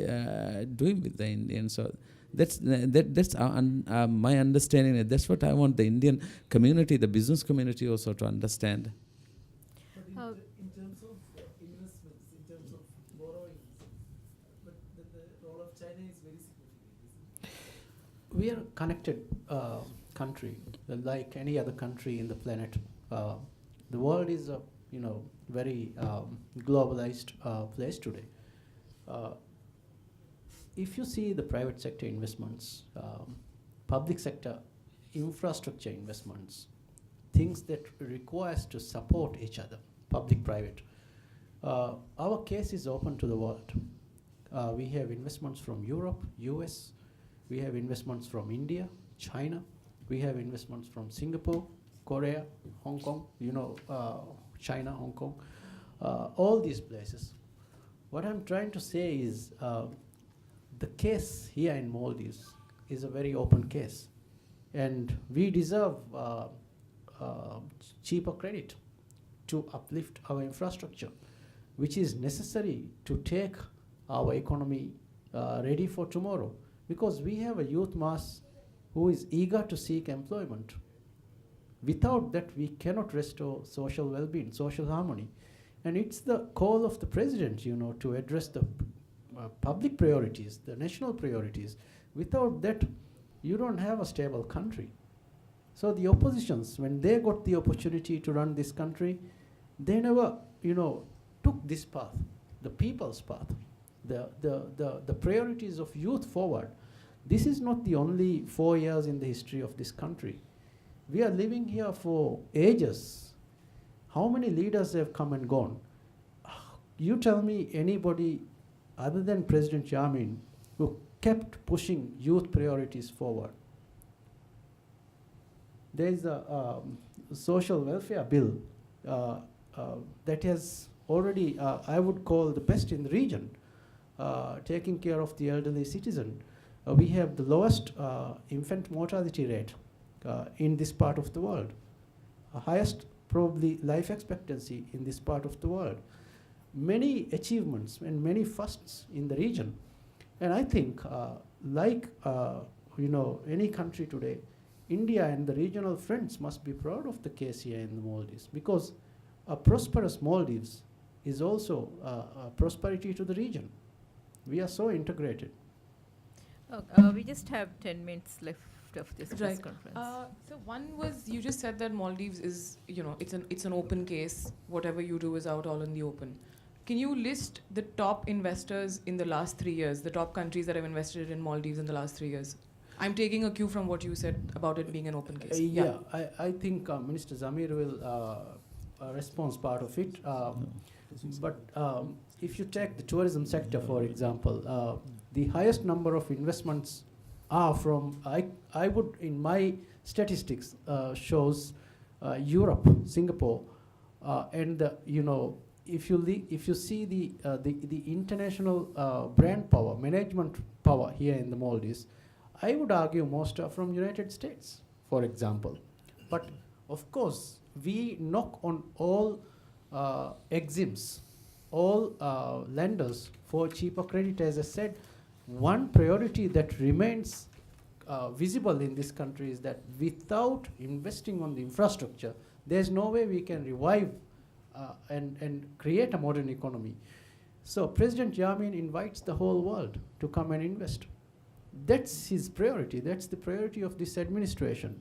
doing with the Indians. So that's my understanding, and that's what I want the Indian community, the business community, also to understand. But in terms of investments, in terms of borrowings, but the role of China is very significant, isn't it? We are a connected country, like any other country in the planet. The world is a very globalized place today. If you see the private sector investments, public sector infrastructure investments, things that requires to support each other, public-private, our case is open to the world. We have investments from Europe, US, we have investments from India, China, we have investments from Singapore, Korea, Hong Kong, China, Hong Kong, all these places. What I'm trying to say is the case here in Maldives is a very open case, and we deserve cheaper credit to uplift our infrastructure, which is necessary to take our economy ready for tomorrow, because we have a youth mass who is eager to seek employment. Without that, we cannot restore social well-being, social harmony. And it's the call of the president, to address the public priorities, the national priorities. Without that, you don't have a stable country. So the oppositions, when they got the opportunity to run this country, they never, took this path, the people's path, the priorities of youth forward. This is not the only 4 years in the history of this country. We are living here for ages. How many leaders have come and gone? You tell me anybody other than President Jammeh who kept pushing youth priorities forward. There is a social welfare bill that has already, I would call the best in the region, taking care of the elderly citizen. We have the lowest infant mortality rate in this part of the world, highest probably life expectancy in this part of the world. Many achievements and many firsts in the region. And I think, any country today, India and the regional friends must be proud of the case here in the Maldives, because a prosperous Maldives is also a prosperity to the region. We are so integrated. We just have 10 minutes left of this press Right. conference. So one was, you just said that Maldives is, it's an open case. Whatever you do is out all in the open. Can you list the top investors in the last 3 years, the top countries that have invested in Maldives in the last 3 years? I'm taking a cue from what you said about it being an open case. I think Minister Zamir will respond part of it. But if you take the tourism sector, for example, the highest number of investments are from, I would, in my statistics, shows Europe, Singapore, and if you see the international brand power, management power here in the Maldives, I would argue most are from United States, for example. But of course, we knock on all EXIMs, all lenders for cheaper credit. As I said, one priority that remains visible in this country is that without investing on the infrastructure, there's no way we can revive and create a modern economy. So President Jammeh invites the whole world to come and invest. That's his priority. That's the priority of this administration.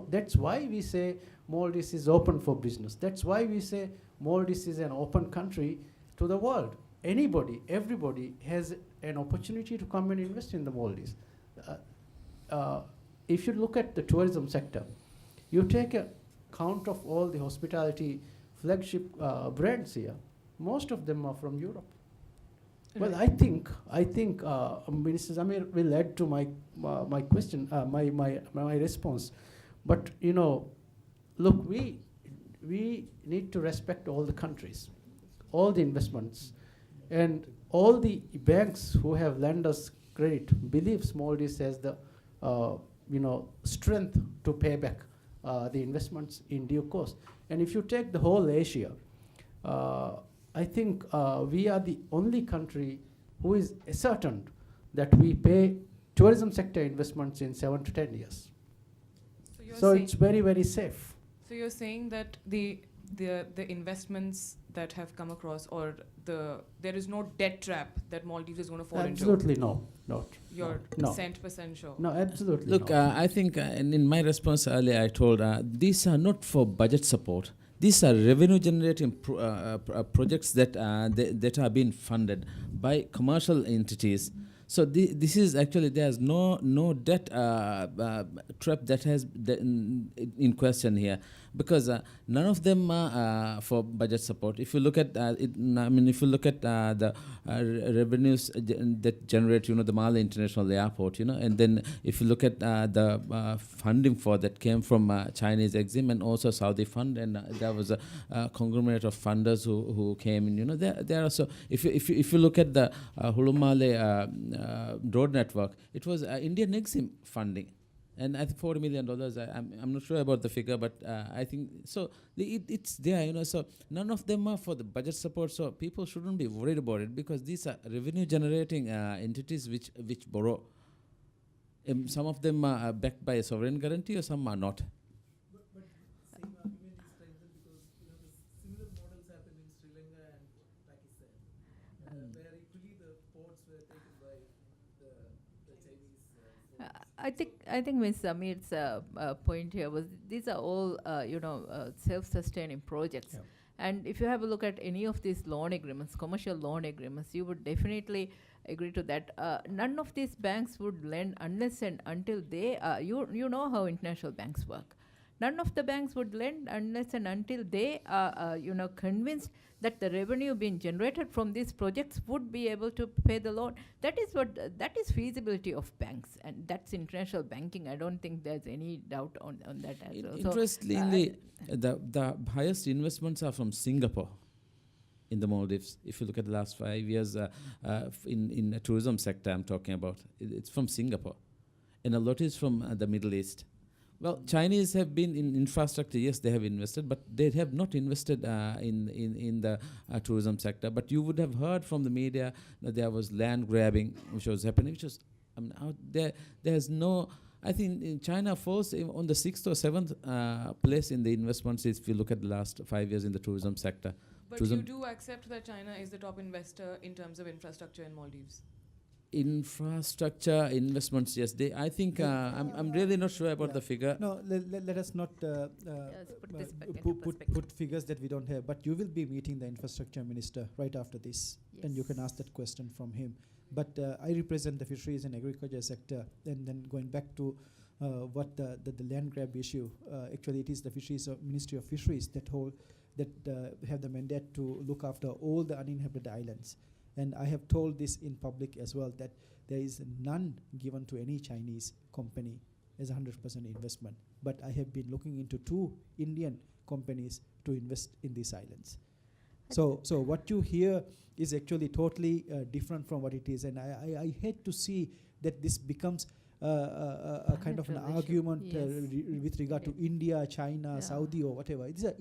That's why we say Maldives is open for business. That's why we say Maldives is an open country to the world. Anybody, everybody has an opportunity to come and invest in the Maldives. If you look at the tourism sector, you take a count of all the hospitality flagship brands here. Most of them are from Europe. Well, I think Minister Zamir will add to my question, my response. But you know, look, we need to respect all the countries, all the investments, and all the banks who have lent us credit believes Maldives has the strength to pay back the investments in due course. And if you take the whole Asia, I think we are the only country who is ascertained that we pay tourism sector investments in 7 to 10 years. So it's very, very safe. So you're saying that the investments that have come across, or there is no debt trap that Maldives is going to fall into? Absolutely no, not. You're no. %% sure? No, absolutely Look, not. I think, and in my response earlier, I told these are not for budget support. These are revenue-generating projects that are being funded by commercial entities. So this is actually, there's no debt trap that has in question here, because none of them are for budget support. If you look at if you look at the revenues that generate, the Malé International Airport, and then if you look at the funding for that came from Chinese Exim and also Saudi fund, and there was a conglomerate of funders who came in. There are, so if you look at the Hulu Malé road network, it was Indian Exim funding, and I think $40 million. I'm not sure about the figure, but I think so. It's there, So none of them are for the budget support. So people shouldn't be worried about it, because these are revenue-generating entities which borrow. Some of them are backed by a sovereign guarantee, or some are not. But same argument is strengthened because the similar models happen in Sri Lanka and Pakistan, where equally the ports were taken by the Chinese. I think Ms. Amir's point here was these are all self-sustaining projects. Yeah. And if you have a look at any of these loan agreements, commercial loan agreements, you would definitely agree to that. None of these banks would lend unless and until they, you know how international banks work. None of the banks would lend unless and until they are, convinced that the revenue being generated from these projects would be able to pay the loan. That is feasibility of banks, and that's international banking. I don't think there's any doubt on that as well. Interestingly, the highest investments are from Singapore in the Maldives. If you look at the last 5 years, in the tourism sector I'm talking about, it's from Singapore. And a lot is from the Middle East. Well, Chinese have been in infrastructure. Yes, they have invested, but they have not invested in the tourism sector. But you would have heard from the media that there was land grabbing, which was happening, which was out there. There's no. I think in China falls on the 6th or 7th place in the investments if you look at the last 5 years in the tourism sector. But you do accept that China is the top investor in terms of infrastructure in Maldives? Infrastructure investments, yes. I think I'm really not sure about the figure. No, let us not put this back into perspective. put figures that we don't have. But you will be meeting the infrastructure minister right after this, and you can ask that question from him. But I represent the fisheries and agriculture sector, and then going back to what the land grab issue. Actually, it is the fisheries Ministry of Fisheries that have the mandate to look after all the uninhabited islands. And I have told this in public as well, that there is none given to any Chinese company as 100% investment. But I have been looking into 2 Indian companies to invest in these islands. So what you hear is actually totally different from what it is. And I hate to see that this becomes a kind of an argument with regard to India, China, Saudi or whatever. These are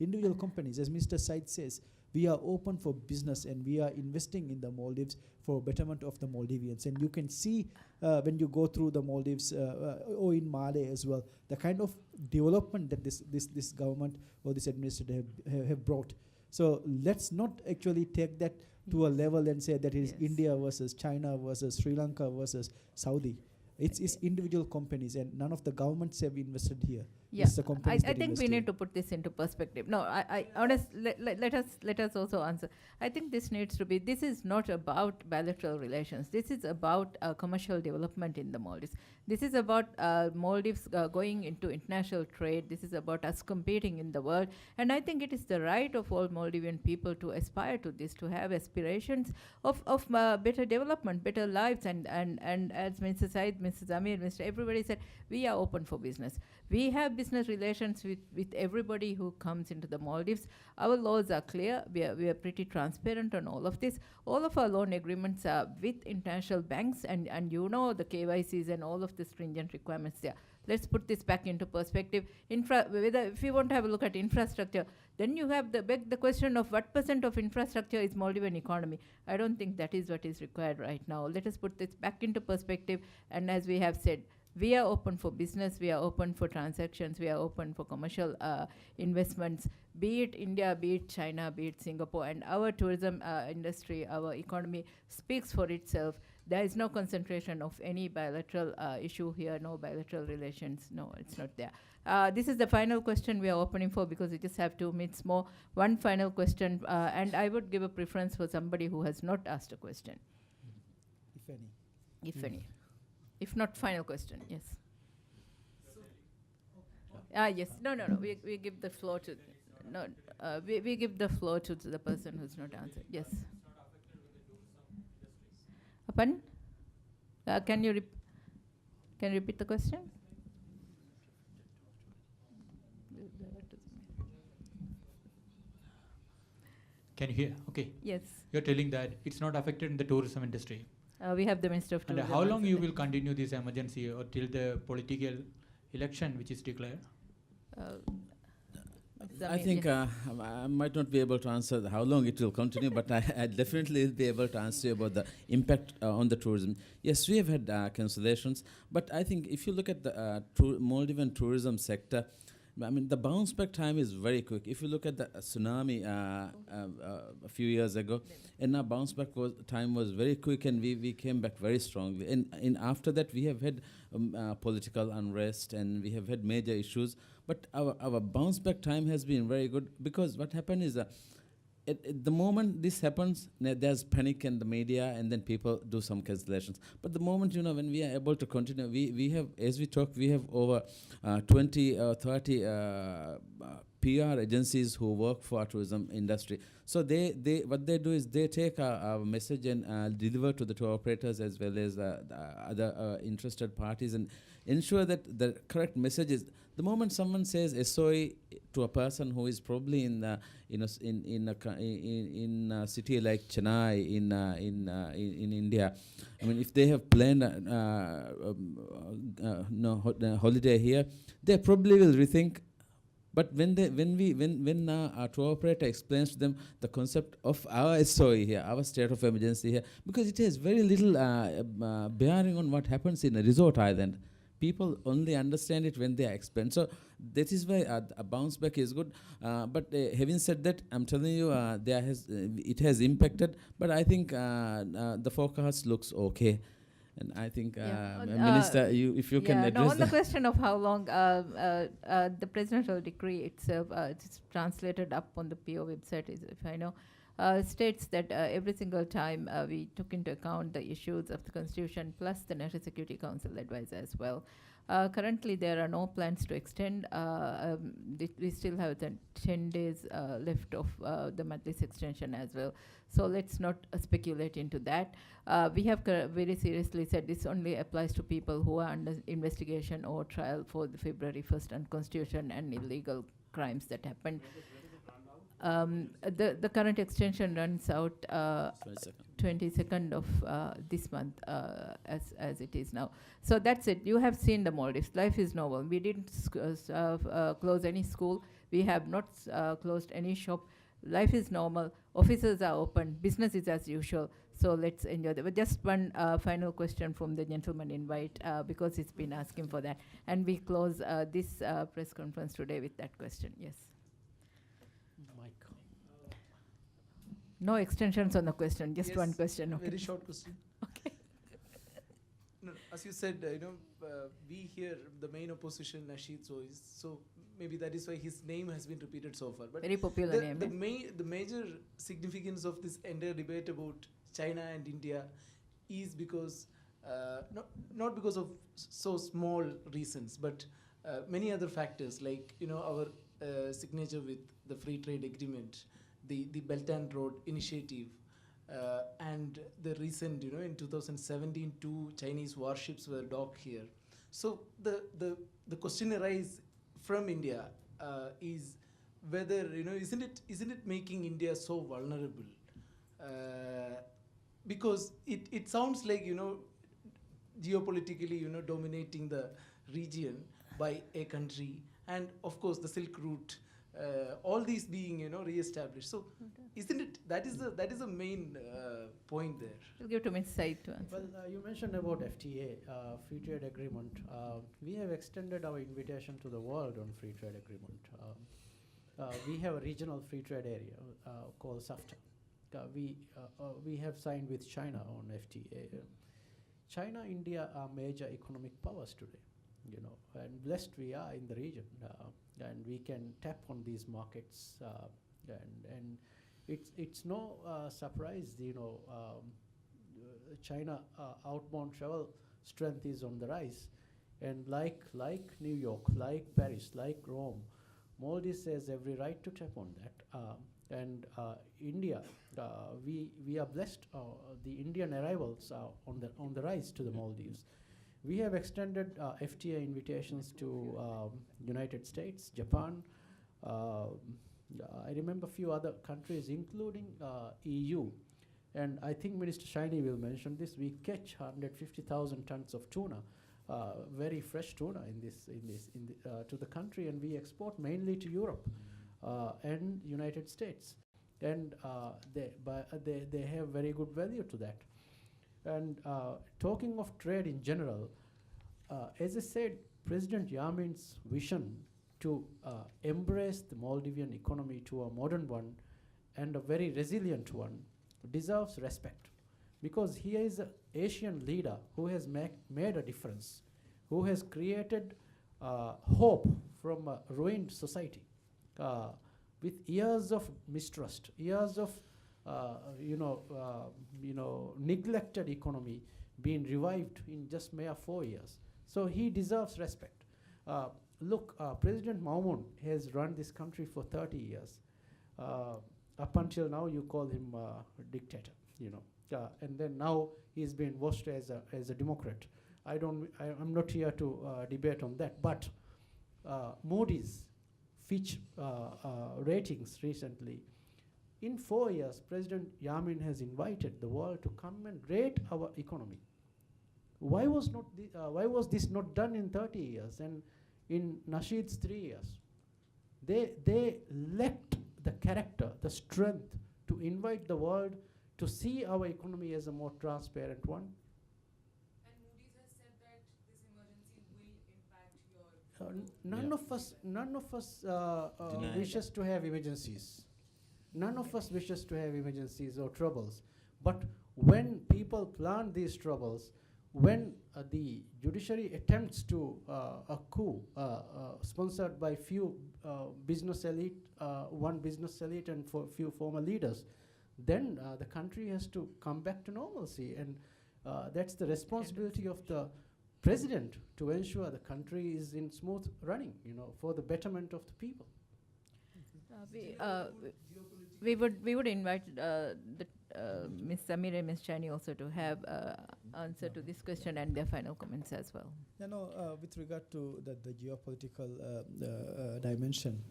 individual companies, as Mr. Said says, we are open for business and we are investing in the Maldives for betterment of the Maldivians. And you can see when you go through the Maldives or in Malé as well, the kind of development that this government or this administration have brought. So let's not actually take that to a level and say that it is India versus China versus Sri Lanka versus Saudi. It's individual companies, and none of the governments have invested here. Yeah, It's the companies I that think invest we here. need to put this into perspective. No, I honestly, let us also answer. I think this needs to be, this is not about bilateral relations. This is about commercial development in the Maldives. This is about Maldives going into international trade. This is about us competing in the world. And I think it is the right of all Maldivian people to aspire to this, to have aspirations of better development, better lives. And as Mr. Said, Mr. Zamir, Mr. Everybody said, we are open for business. We have business relations with everybody who comes into the Maldives. Our laws are clear. We are pretty transparent on all of this. All of our loan agreements are with international banks, and you know the KYCs and all of the stringent requirements there. Let's put this back into perspective. If you want to have a look at infrastructure, then you have the question of what % of infrastructure is Maldivian economy. I don't think that is what is required right now. Let us put this back into perspective. And as we have said, we are open for business, we are open for transactions, we are open for commercial investments, be it India, be it China, be it Singapore. And our tourism industry, our economy speaks for itself. There is no concentration of any bilateral issue here, no bilateral relations. No, it's not there. This is the final question we are opening for, because we just have 2 minutes more. One final question, and I would give a preference for somebody who has not asked a question, If any. if any. If not, final question, yes. Yes, no, we give the floor to, we give the floor to the person who's not answered, yes. Pardon? Can you repeat the question? Can you hear? Okay. Yes. You're telling that it's not affected in the tourism industry. We have the Minister of And Tourism. how long you will continue this emergency, or till the political election which is declared? I think I might not be able to answer how long it will continue, but I definitely will be able to answer you about the impact on the tourism. Yes, we have had cancellations, but I think if you look at the Maldivian tourism sector, I mean, the bounce back time is very quick. If you look at the tsunami a few years ago, and our bounce back time was very quick, and we came back very strongly. And after that, we have had political unrest, and we have had major issues. But our bounce back time has been very good, because what happened is at the moment this happens, there's panic in the media, and then people do some cancellations. But the moment, when we are able to continue, we have, as we talk, we have over 20 or 30 PR agencies who work for our tourism industry. So they what they do is they take our message and deliver to the tour operators as well as the other interested parties, and ensure that the correct message is. The moment someone says SOE to a person who is probably in a city like Chennai in India, I mean, if they have planned holiday here, they probably will rethink. But when our tour operator explains to them the concept of our SOE here, our state of emergency here, because it has very little bearing on what happens in a resort island. People only understand it when they are explained. So that is why a bounce back is good. But having said that, I'm telling you, it has impacted. But I think the forecast looks okay. And I think, Minister, if you can address on the question of how long, the presidential decree itself, it's translated up on the PO website, if I know, states that every single time we took into account the issues of the Constitution plus the National Security Council advice as well. Currently, there are no plans to extend. We still have 10 days left of the Majlis extension as well. So let's not speculate into that. We have very seriously said this only applies to people who are under investigation or trial for the February 1st unconstitutional and illegal crimes that happened. The current extension runs out 22nd of this month as it is now. So that's it. You have seen the Maldives. Life is normal. We didn't close any school. We have not closed any shop. Life is normal. Offices are open. Business is as usual. So let's enjoy that. But just one final question from the gentleman in white, because he's been asking for that. And we close this press conference today with that question. Yes. Mike. No extensions on the question. Just one question. Okay. Very short question. Okay. No, as you said, we hear the main opposition Nasheed Zois, so maybe that is why his name has been repeated so far. But Very popular name. the major significance of this entire debate about China and India is because not because of so small reasons, but many other factors, like our signature with the free trade agreement, the Belt and Road Initiative, and the recent, in 2017, 2 Chinese warships were docked here. So the question arises from India is whether, isn't it making India so vulnerable? Because it sounds like, geopolitically, dominating the region by a country, and of course the Silk Route, all these being, re-established. So isn't it, that is the main point there? We'll give to Ms. Said to answer. Well, you mentioned about FTA, Free Trade Agreement. We have extended our invitation to the world on Free Trade Agreement. We have a regional free trade area called SAFTA. We have signed with China on FTA. China, India are major economic powers today, and blessed we are in the region, and we can tap on these markets, and it's no surprise, China outbound travel strength is on the rise, and like New York, like Paris, like Rome, Maldives has every right to tap on that. And India, we are blessed. The Indian arrivals are on the rise to the Maldives. We have extended FTA invitations to United States, Japan. I remember a few other countries, including EU. And I think Minister Shiny will mention this. We catch 150,000 tons of tuna, very fresh tuna to the country, and we export mainly to Europe and United States. And they have very good value to that. And talking of trade in general, as I said, President Yamin's vision to embrace the Maldivian economy to a modern one and a very resilient one deserves respect, because he is an Asian leader who has made a difference, who has created hope from a ruined society with years of mistrust, years of neglected economy being revived in just mere 4 years. So he deserves respect. Look, President Maumoon has run this country for 30 years. Up until now, you call him a dictator, and then now he's been washed as a Democrat. I'm not here to debate on that, but Moody's, Fitch ratings recently, in 4 years, President Yamin has invited the world to come and rate our economy. Why was this not done in 30 years? And in Nasheed's 3 years, they lacked the character, the strength to invite the world to see our economy as a more transparent one. And Moody's has said that this emergency will impact your. None of us wishes to have emergencies. None of us wishes to have emergencies or troubles. But when people plan these troubles, when the judiciary attempts to a coup sponsored by few business elite, one business elite and few former leaders, then the country has to come back to normalcy. And that's the responsibility of the president to ensure the country is in smooth running, for the betterment of the people. We would invite Ms. Samir and Ms. Chani also to have answer to this question and their final comments as well. With regard to the geopolitical dimension,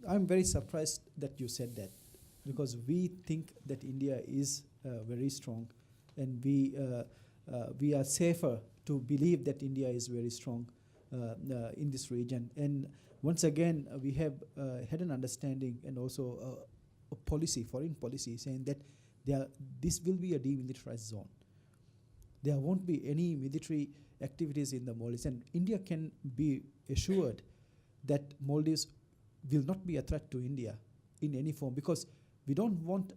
I'm very surprised that you said that, because we think that India is very strong, and we are safer to believe that India is very strong in this region. And once again, we have had an understanding and also a policy, foreign policy, saying that this will be a demilitarized zone. There won't be any military activities in the Maldives, and India can be assured that Maldives will not be a threat to India in any form, because we don't want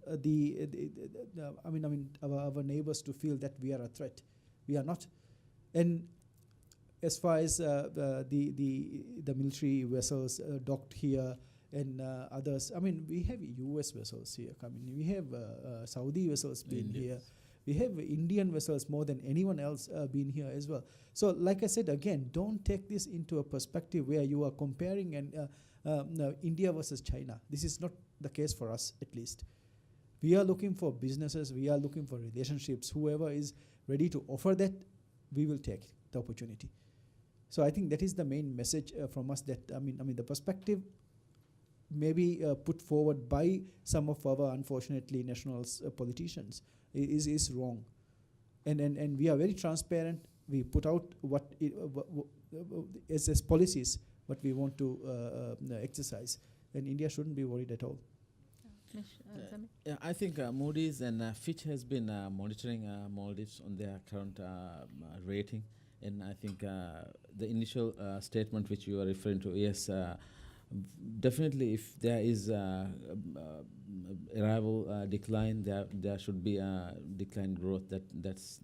our neighbors to feel that we are a threat. We are not. And as far as the military vessels docked here and others, I mean, we have U.S. vessels here coming. We have Saudi vessels being here. We have Indian vessels more than anyone else been here as well. So, like I said again, don't take this into a perspective where you are comparing India versus China. This is not the case for us, at least. We are looking for businesses. We are looking for relationships. Whoever is ready to offer that, we will take the opportunity. So I think that is the main message from us. That I mean, the perspective maybe put forward by some of our, unfortunately, nationals, politicians is wrong. And we are very transparent. We put out what as policies what we want to exercise, and India shouldn't be worried at all. Yeah, I think Moody's and Fitch has been monitoring Maldives on their current rating, and I think the initial statement which you are referring to, yes, definitely if there is arrival decline, there should be a decline growth. That's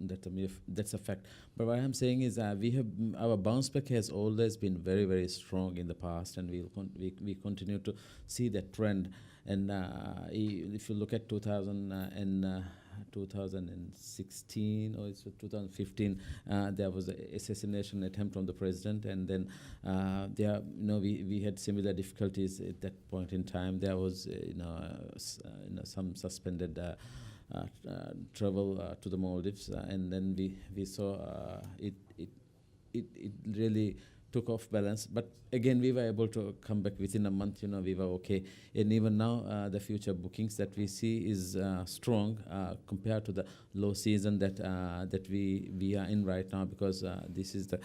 a fact. But what I'm saying is our bounce back has always been very, very strong in the past, and we continue to see that trend. And if you look at 2016 or 2015, there was an assassination attempt on the president, and then we had similar difficulties at that point in time. There was some suspended travel to the Maldives, and then we saw it really took off balance, but again we were able to come back within a month. We were okay, and even now the future bookings that we see is strong compared to the low season that we are in right now, because this is the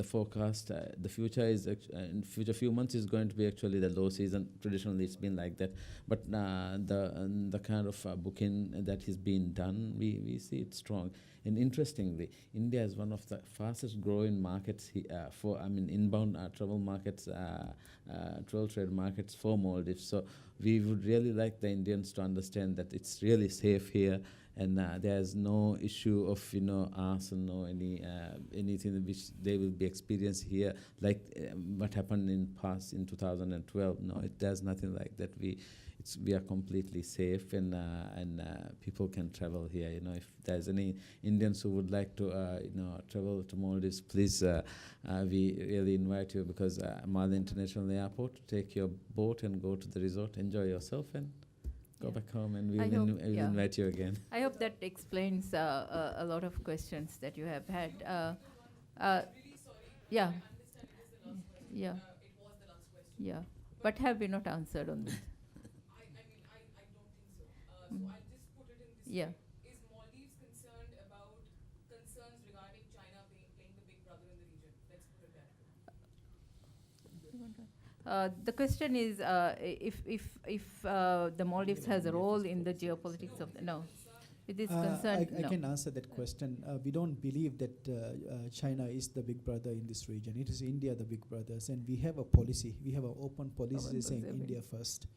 forecast. The future is in future few months is going to be actually the low season. Traditionally it's been like that, but the kind of booking that is being done, we see it strong. And interestingly, India is one of the fastest growing markets inbound travel markets, travel trade markets for Maldives. So we would really like the Indians to understand that it's really safe here, and there's no issue of arson or anything which they will be experienced here, like what happened in 2012. No, there's nothing like that. We are completely safe, and people can travel here. If there's any Indians who would like to travel to Maldives, please, we really invite you, because Malé International Airport, take your boat and go to the resort, enjoy yourself, and go back home, and we'll invite you again. I hope that explains a lot of questions that you have had. Really sorry. Yeah. I understand it is the last question. Yeah. It was the last question. Yeah. But have we not answered on this? I don't think so. So I'll just put it in this Yeah. way. Is Maldives concerned about concerns regarding China playing the big brother in the region? Let's put it that way. The question is if the Maldives has a role in the geopolitics of the... No. It is concerned... I can answer that question. We don't believe that China is the big brother in this region. It is India the big brothers, and we have a policy. We have an open policy saying India first.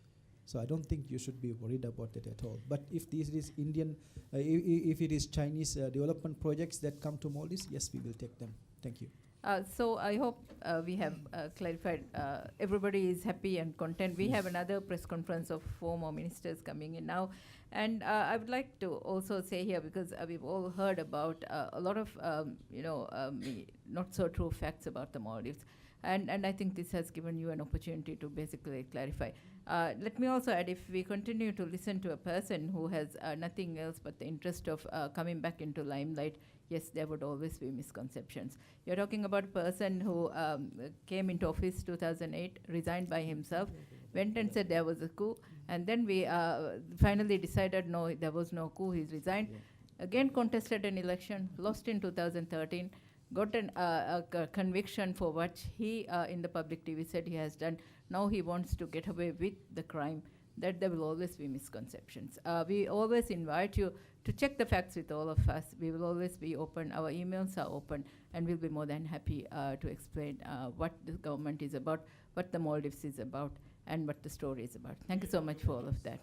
So I don't think you should be worried about that at all. But if this is Indian, if it is Chinese development projects that come to Maldives, yes, we will take them. Thank you. So I hope we have clarified. Everybody is happy and content. We have another press conference of 4 more ministers coming in now. And I would like to also say here, because we've all heard about a lot of, not so true facts about the Maldives. And I think this has given you an opportunity to basically clarify. Let me also add, if we continue to listen to a person who has nothing else but the interest of coming back into limelight, yes, there would always be misconceptions. You're talking about a person who came into office 2008, resigned by himself, went and said there was a coup, and then we finally decided no, there was no coup, he's resigned. Again contested an election, lost in 2013, gotten a conviction for what he in the public TV said he has done. Now he wants to get away with the crime. That there will always be misconceptions. We always invite you to check the facts with all of us. We will always be open. Our emails are open, and we'll be more than happy to explain what the government is about, what the Maldives is about, and what the story is about. Thank you so much for all of that.